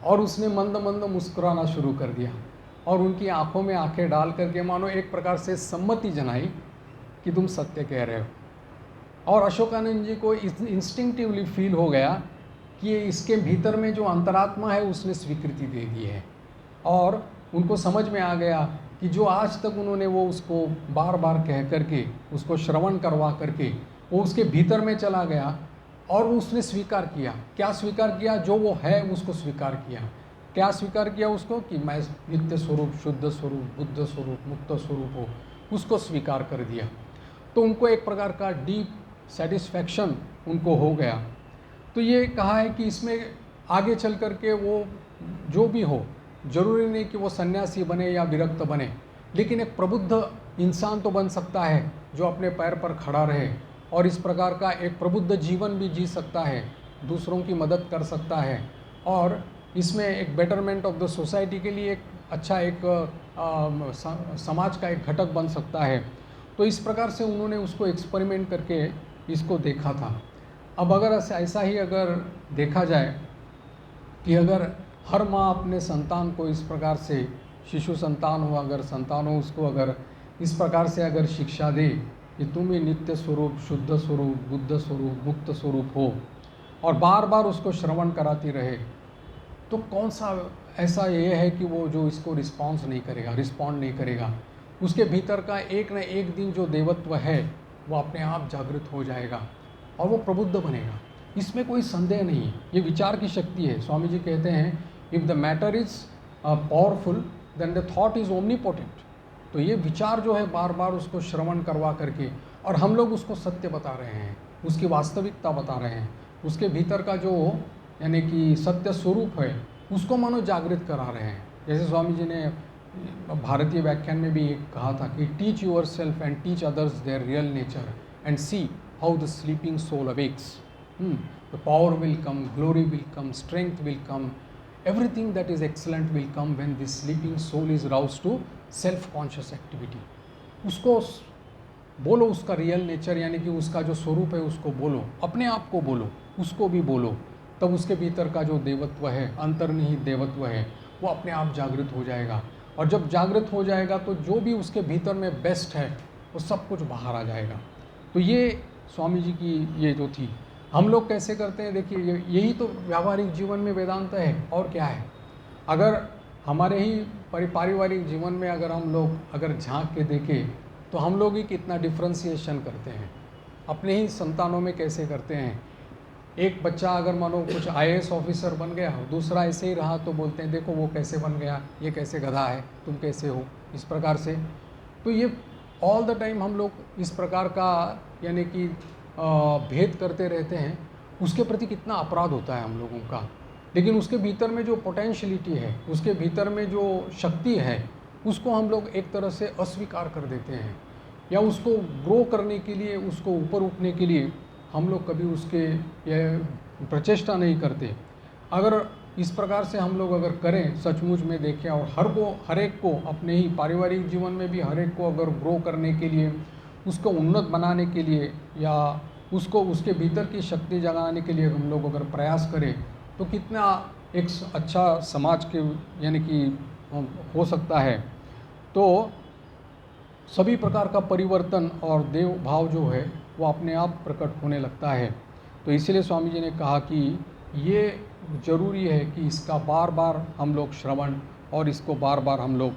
और उसने मंद मंद मुस्कुराना शुरू कर दिया और उनकी आंखों में आंखें डाल करके मानो एक प्रकार से सम्मति जनाई कि तुम सत्य कह रहे हो। और अशोकानंद जी को इंस्टिंक्टिवली फील हो गया कि इसके भीतर में जो अंतरात्मा है उसने स्वीकृति दे दी है, और उनको समझ में आ गया कि जो आज तक उन्होंने वो उसको बार बार कह करके उसको श्रवण करवा करके वो उसके भीतर में चला गया और उसने स्वीकार किया। क्या स्वीकार किया? जो वो है उसको स्वीकार किया। क्या स्वीकार किया उसको? कि मैं नित्य स्वरूप, शुद्ध स्वरूप, बुद्ध स्वरूप, मुक्त स्वरूप हो, उसको स्वीकार कर दिया। तो उनको एक प्रकार का डीप सेटिस्फैक्शन उनको हो गया। तो ये कहा है कि इसमें आगे चल कर के वो जो भी हो, जरूरी नहीं कि वो सन्यासी बने या विरक्त बने, लेकिन एक प्रबुद्ध इंसान तो बन सकता है जो अपने पैर पर खड़ा रहे और इस प्रकार का एक प्रबुद्ध जीवन भी जी सकता है, दूसरों की मदद कर सकता है और इसमें एक बेटरमेंट ऑफ द सोसाइटी के लिए एक अच्छा एक समाज का एक घटक बन सकता है। तो इस प्रकार से उन्होंने उसको एक्सपेरिमेंट करके इसको देखा था। अब अगर ऐसा ही अगर देखा जाए कि अगर हर माँ अपने संतान को इस प्रकार से, शिशु संतान हो, अगर संतान हो, उसको अगर इस प्रकार से अगर शिक्षा दे कि तुम ही नित्य स्वरूप, शुद्ध स्वरूप, बुद्ध स्वरूप, मुक्त स्वरूप हो, और बार बार उसको श्रवण कराती रहे, तो कौन सा ऐसा ये है कि वो जो इसको रिस्पॉन्ड नहीं करेगा। उसके भीतर का एक न एक दिन जो देवत्व है वो अपने आप जागृत हो जाएगा और वो प्रबुद्ध बनेगा। इसमें कोई संदेह नहीं है, ये विचार की शक्ति है। स्वामी जी कहते हैं, if the matter is powerful than the thought is omnipotent. तो ये विचार जो है बार बार उसको श्रवण करवा करके, और हम लोग उसको सत्य बता रहे हैं, उसकी वास्तविकता बता रहे हैं, उसके भीतर का जो यानी कि सत्य स्वरूप है उसको मानो जागृत करा रहे हैं। जैसे स्वामी जी ने भारतीय व्याख्यान में भी एक कहा था कि teach yourself and teach others their real nature and see how the sleeping soul awakes. The power will come, glory will come, strength will come, everything that is excellent will come when this sleeping soul is roused to self conscious activity। उसको बोलो, उसका real nature यानी कि उसका जो स्वरूप है उसको बोलो, अपने आप को बोलो, उसको भी बोलो, तब उसके भीतर का जो देवत्व है, अंतर्निहित देवत्व है, वो अपने आप जागृत हो जाएगा। और जब जागृत हो जाएगा तो जो भी उसके भीतर में बेस्ट है वो सब कुछ बाहर आ जाएगा। तो ये स्वामी जी की ये जो थी, हम लोग कैसे करते हैं, देखिए यही तो व्यावहारिक जीवन में वेदांत है, और क्या है। अगर हमारे ही पारिवारिक जीवन में अगर हम लोग अगर झांक के देखें तो हम लोग ही कितना डिफ्रेंसिएशन करते हैं, अपने ही संतानों में कैसे करते हैं। एक बच्चा अगर मानो कुछ IAS ऑफिसर बन गया, दूसरा ऐसे ही रहा तो बोलते हैं देखो वो कैसे बन गया, ये कैसे गधा है, तुम कैसे हो, इस प्रकार से। तो ये ऑल द टाइम हम लोग इस प्रकार का यानी कि भेद करते रहते हैं। उसके प्रति कितना अपराध होता है हम लोगों का, लेकिन उसके भीतर में जो पोटेंशियलिटी है, उसके भीतर में जो शक्ति है, उसको हम लोग एक तरह से अस्वीकार कर देते हैं, या उसको ग्रो करने के लिए, उसको ऊपर उठने के लिए हम लोग कभी उसके यह प्रचेष्टा नहीं करते। अगर इस प्रकार से हम लोग अगर करें, सचमुच में देखें, और हर एक को अपने ही पारिवारिक जीवन में भी हर एक को अगर ग्रो करने के लिए, उसको उन्नत बनाने के लिए, या उसको उसके भीतर की शक्ति जगाने के लिए हम लोग अगर प्रयास करें, तो कितना एक अच्छा समाज के यानी कि हो सकता है। तो सभी प्रकार का परिवर्तन और देव भाव जो है वो अपने आप प्रकट होने लगता है। तो इसीलिए स्वामी जी ने कहा कि ये ज़रूरी है कि इसका बार बार हम लोग श्रवण और इसको बार बार हम लोग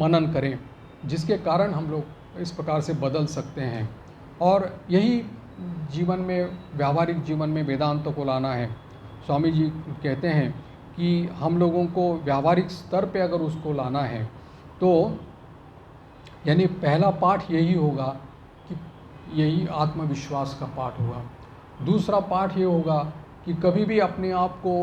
मनन करें, जिसके कारण हम लोग इस प्रकार से बदल सकते हैं। और यही जीवन में, व्यावहारिक जीवन में वेदांत को लाना है, स्वामी जी कहते हैं कि हम लोगों को व्यावहारिक स्तर पे अगर उसको लाना है तो यानी पहला पाठ यही होगा कि यही आत्मविश्वास का पाठ होगा। दूसरा पाठ ये होगा कि कभी भी अपने आप को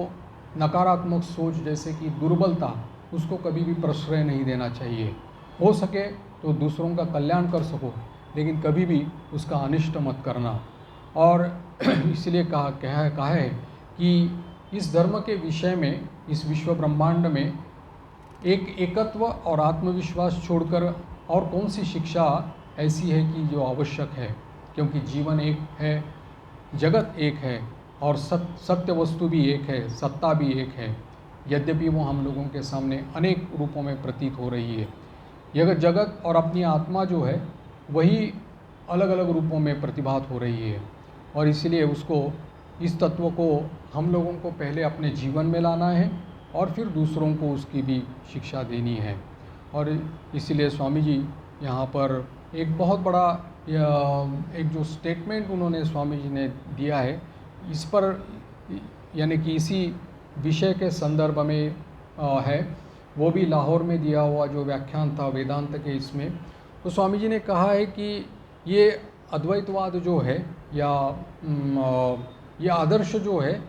नकारात्मक सोच जैसे कि दुर्बलता, उसको कभी भी प्रश्रय नहीं देना चाहिए। हो सके तो दूसरों का कल्याण कर सको, लेकिन कभी भी उसका अनिष्ट मत करना। और इसलिए कहा है कि इस धर्म के विषय में, इस विश्व ब्रह्मांड में एक एकत्व और आत्मविश्वास छोड़कर और कौन सी शिक्षा ऐसी है कि जो आवश्यक है, क्योंकि जीवन एक है, जगत एक है और सत्य वस्तु भी एक है, सत्ता भी एक है, यद्यपि वो हम लोगों के सामने अनेक रूपों में प्रतीत हो रही है। यह जगत और अपनी आत्मा जो है वही अलग अलग रूपों में प्रतिभात हो रही है, और इसलिए उसको, इस तत्व को हम लोगों को पहले अपने जीवन में लाना है और फिर दूसरों को उसकी भी शिक्षा देनी है। और इसलिए स्वामी जी यहाँ पर एक बहुत बड़ा एक जो स्टेटमेंट उन्होंने, स्वामी जी ने दिया है इस पर, यानी कि इसी विषय के संदर्भ में है, वो भी लाहौर में दिया हुआ जो व्याख्यान था वेदांत के, इसमें तो स्वामी जी ने कहा है कि ये अद्वैतवाद जो है या ये आदर्श जो है,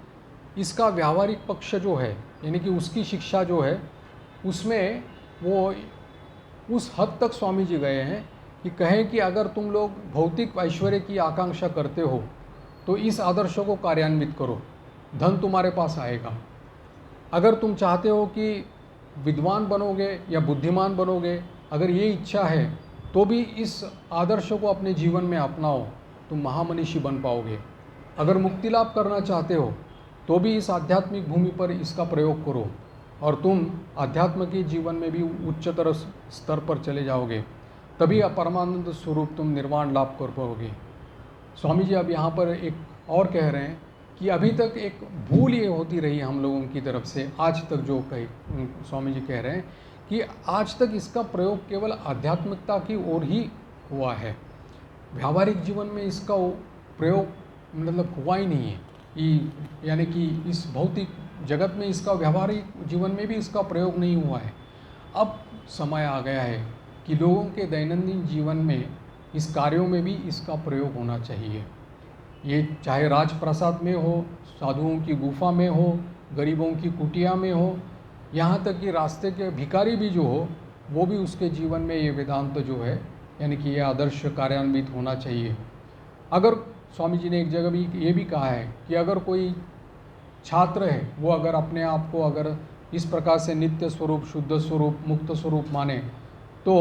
इसका व्यावहारिक पक्ष जो है, यानी कि उसकी शिक्षा जो है, उसमें वो उस हद तक स्वामी जी गए हैं कि कहें कि अगर तुम लोग भौतिक ऐश्वर्य की आकांक्षा करते हो तो इस आदर्श को कार्यान्वित करो, धन तुम्हारे पास आएगा। अगर तुम चाहते हो कि विद्वान बनोगे या बुद्धिमान बनोगे, अगर ये इच्छा है तो भी इस आदर्श को अपने जीवन में अपनाओ, तुम महामनीषी बन पाओगे। अगर मुक्ति लाभ करना चाहते हो तो भी इस आध्यात्मिक भूमि पर इसका प्रयोग करो और तुम आध्यात्म के जीवन में भी उच्चतर स्तर पर चले जाओगे, तभी परमानंद स्वरूप तुम निर्वाण लाभ कर पाओगे। स्वामी जी अब यहाँ पर एक और कह रहे हैं कि अभी तक एक भूल ये होती रही हम लोगों की तरफ से, आज तक जो स्वामी जी कह रहे हैं कि आज तक इसका प्रयोग केवल आध्यात्मिकता की ओर ही हुआ है, व्यावहारिक जीवन में इसका प्रयोग मतलब हुआ ही नहीं है। यानी कि इस भौतिक जगत में इसका, व्यावहारिक जीवन में भी इसका प्रयोग नहीं हुआ है। अब समय आ गया है कि लोगों के दैनंदिन जीवन में इस कार्यों में भी इसका प्रयोग होना चाहिए। ये चाहे राजप्रासाद में हो, साधुओं की गुफा में हो, गरीबों की कुटिया में हो, यहाँ तक कि रास्ते के भिखारी भी जो हो, वो भी उसके जीवन में ये वेदांत जो है, यानी कि ये आदर्श कार्यान्वित होना चाहिए। अगर स्वामी जी ने एक जगह भी ये भी कहा है कि अगर कोई छात्र है, वो अगर अपने आप को अगर इस प्रकार से नित्य स्वरूप, शुद्ध स्वरूप, मुक्त स्वरूप माने तो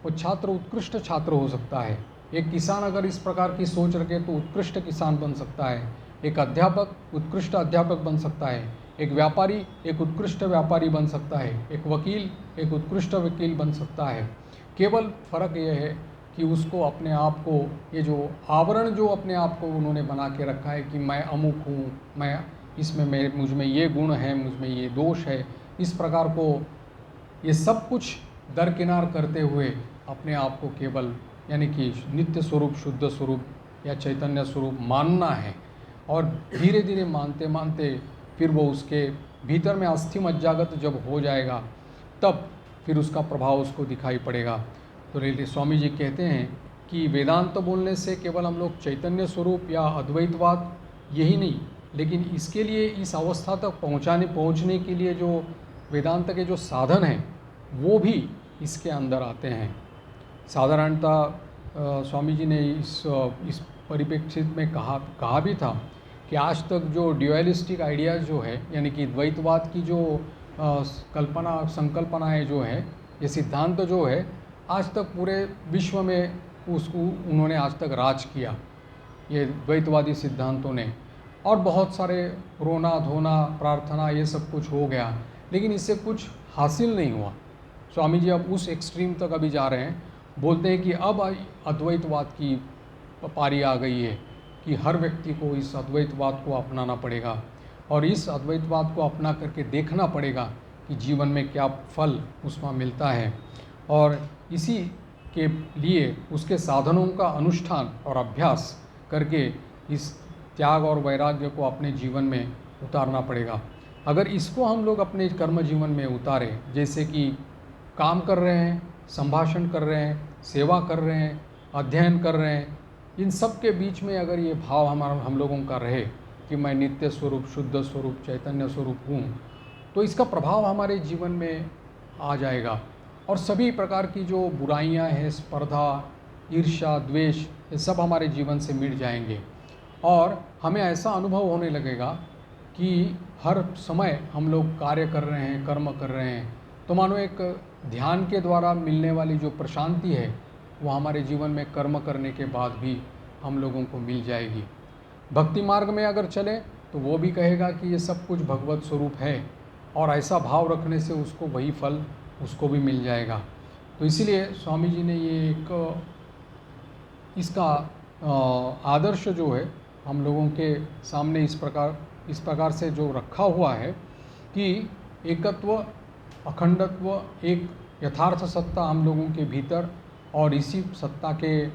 वो छात्र उत्कृष्ट छात्र हो सकता है। एक किसान अगर इस प्रकार की सोच रखे तो उत्कृष्ट किसान बन सकता है। एक अध्यापक उत्कृष्ट अध्यापक बन सकता है। एक व्यापारी एक उत्कृष्ट व्यापारी बन सकता है। एक वकील एक उत्कृष्ट वकील बन सकता है। केवल फ़र्क ये है कि उसको अपने आप को, ये जो आवरण जो अपने आप को उन्होंने बना के रखा है कि मैं अमुक हूँ, मैं इसमें मुझ में ये गुण है, मुझ में ये दोष है, इस प्रकार को ये सब कुछ दरकिनार करते हुए अपने आप को केवल, यानी कि नित्य स्वरूप, शुद्ध स्वरूप या चैतन्य स्वरूप मानना है। और धीरे धीरे मानते मानते फिर वो उसके भीतर में अस्थि मज्जागत जब हो जाएगा, तब फिर उसका प्रभाव उसको दिखाई पड़ेगा। तो रियली स्वामी जी कहते हैं कि वेदांत बोलने से केवल हम लोग चैतन्य स्वरूप या अद्वैतवाद यही नहीं, लेकिन इसके लिए, इस अवस्था तक पहुंचने के लिए जो वेदांत के जो साधन हैं वो भी इसके अंदर आते हैं। साधारणतः स्वामी जी ने इस परिप्रेक्षित में कहा भी था कि आज तक जो ड्यूअलिस्टिक आइडियाज़ जो है, यानी कि द्वैतवाद की जो संकल्पनाएं जो है, ये सिद्धांत जो है, आज तक पूरे विश्व में उसको उन्होंने आज तक राज किया, ये द्वैतवादी सिद्धांतों ने। और बहुत सारे रोना धोना, प्रार्थना, ये सब कुछ हो गया, लेकिन इससे कुछ हासिल नहीं हुआ। स्वामी जी अब उस एक्सट्रीम तक अभी जा रहे हैं, बोलते हैं कि अब अद्वैतवाद की पारी आ गई है कि हर व्यक्ति को इस अद्वैतवाद को अपनाना पड़ेगा और इस अद्वैतवाद को अपना करके देखना पड़ेगा कि जीवन में क्या फल उसमें मिलता है। और इसी के लिए उसके साधनों का अनुष्ठान और अभ्यास करके इस त्याग और वैराग्य को अपने जीवन में उतारना पड़ेगा। अगर इसको हम लोग अपने कर्म जीवन में उतारें, जैसे कि काम कर रहे हैं, संभाषण कर रहे हैं, सेवा कर रहे हैं, अध्ययन कर रहे हैं, इन सब के बीच में अगर ये भाव हम लोगों का रहे कि मैं नित्य स्वरूप, शुद्ध स्वरूप, चैतन्य स्वरूप हूँ, तो इसका प्रभाव हमारे जीवन में आ जाएगा और सभी प्रकार की जो बुराइयां हैं, स्पर्धा, ईर्ष्या, द्वेष, ये सब हमारे जीवन से मिट जाएंगे और हमें ऐसा अनुभव होने लगेगा कि हर समय हम लोग कार्य कर रहे हैं, कर्म कर रहे हैं, तो मानो एक ध्यान के द्वारा मिलने वाली जो प्रशांति है वो हमारे जीवन में कर्म करने के बाद भी हम लोगों को मिल जाएगी। भक्ति मार्ग में अगर चले तो वो भी कहेगा कि ये सब कुछ भगवत स्वरूप है और ऐसा भाव रखने से उसको वही फल उसको भी मिल जाएगा। तो इसीलिए स्वामी जी ने ये एक इसका आदर्श जो है हम लोगों के सामने इस प्रकार से जो रखा हुआ है कि एकत्व, अखंडत्व, एक यथार्थ सत्ता हम लोगों के भीतर और इसी सत्ता के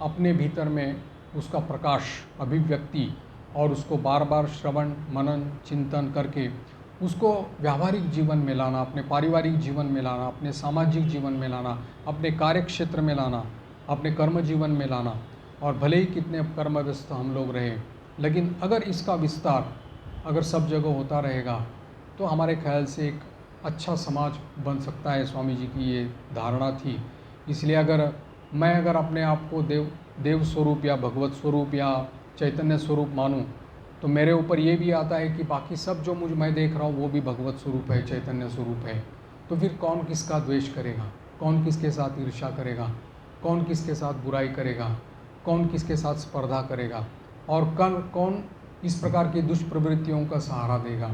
अपने भीतर में उसका प्रकाश, अभिव्यक्ति और उसको बार बार श्रवण, मनन, चिंतन करके उसको व्यावहारिक जीवन में लाना, अपने पारिवारिक जीवन में लाना, अपने सामाजिक जीवन में लाना, अपने कार्य क्षेत्र में लाना, अपने कर्म जीवन में लाना। और भले ही कितने कर्म व्यस्त हम लोग रहें, लेकिन अगर इसका विस्तार अगर सब जगह होता रहेगा तो हमारे ख्याल से एक अच्छा समाज बन सकता है। स्वामी जी की ये धारणा थी। इसलिए अगर अपने आप को देव स्वरूप या भगवत स्वरूप या चैतन्य स्वरूप मानूं तो मेरे ऊपर ये भी आता है कि बाकी सब जो मैं देख रहा हूँ वो भी भगवत स्वरूप है, चैतन्य स्वरूप है। तो फिर कौन किसका द्वेष करेगा, कौन किसके साथ ईर्ष्या करेगा, कौन किसके साथ बुराई करेगा, कौन किसके साथ स्पर्धा करेगा और कौन इस प्रकार की दुष्प्रवृत्तियों का सहारा देगा,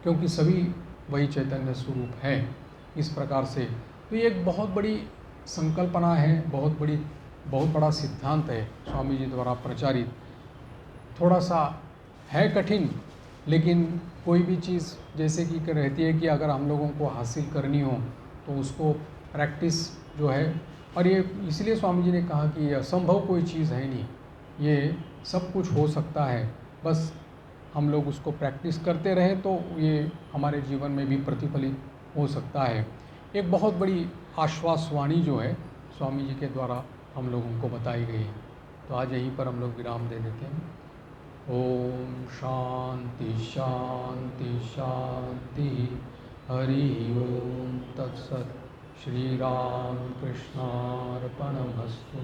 क्योंकि सभी वही चैतन्य स्वरूप है। इस प्रकार से तो ये एक बहुत बड़ी संकल्पना है, बहुत बड़ा सिद्धांत है स्वामी जी द्वारा प्रचारित। थोड़ा सा है कठिन, लेकिन कोई भी चीज़ जैसे कि रहती है कि अगर हम लोगों को हासिल करनी हो तो उसको प्रैक्टिस जो है, और ये इसलिए स्वामी जी ने कहा कि ये असंभव कोई चीज़ है नहीं, ये सब कुछ हो सकता है, बस हम लोग उसको प्रैक्टिस करते रहें तो ये हमारे जीवन में भी प्रतिफलित हो सकता है। एक बहुत बड़ी आश्वासवाणी जो है स्वामी जी के द्वारा हम लोगों को बताई गई है। तो आज यहीं पर हम लोग विराम दे देते हैं। ओम शांति शांति शांति। हरि ओम तत्सत। श्री राम कृष्णार्पणमस्तु।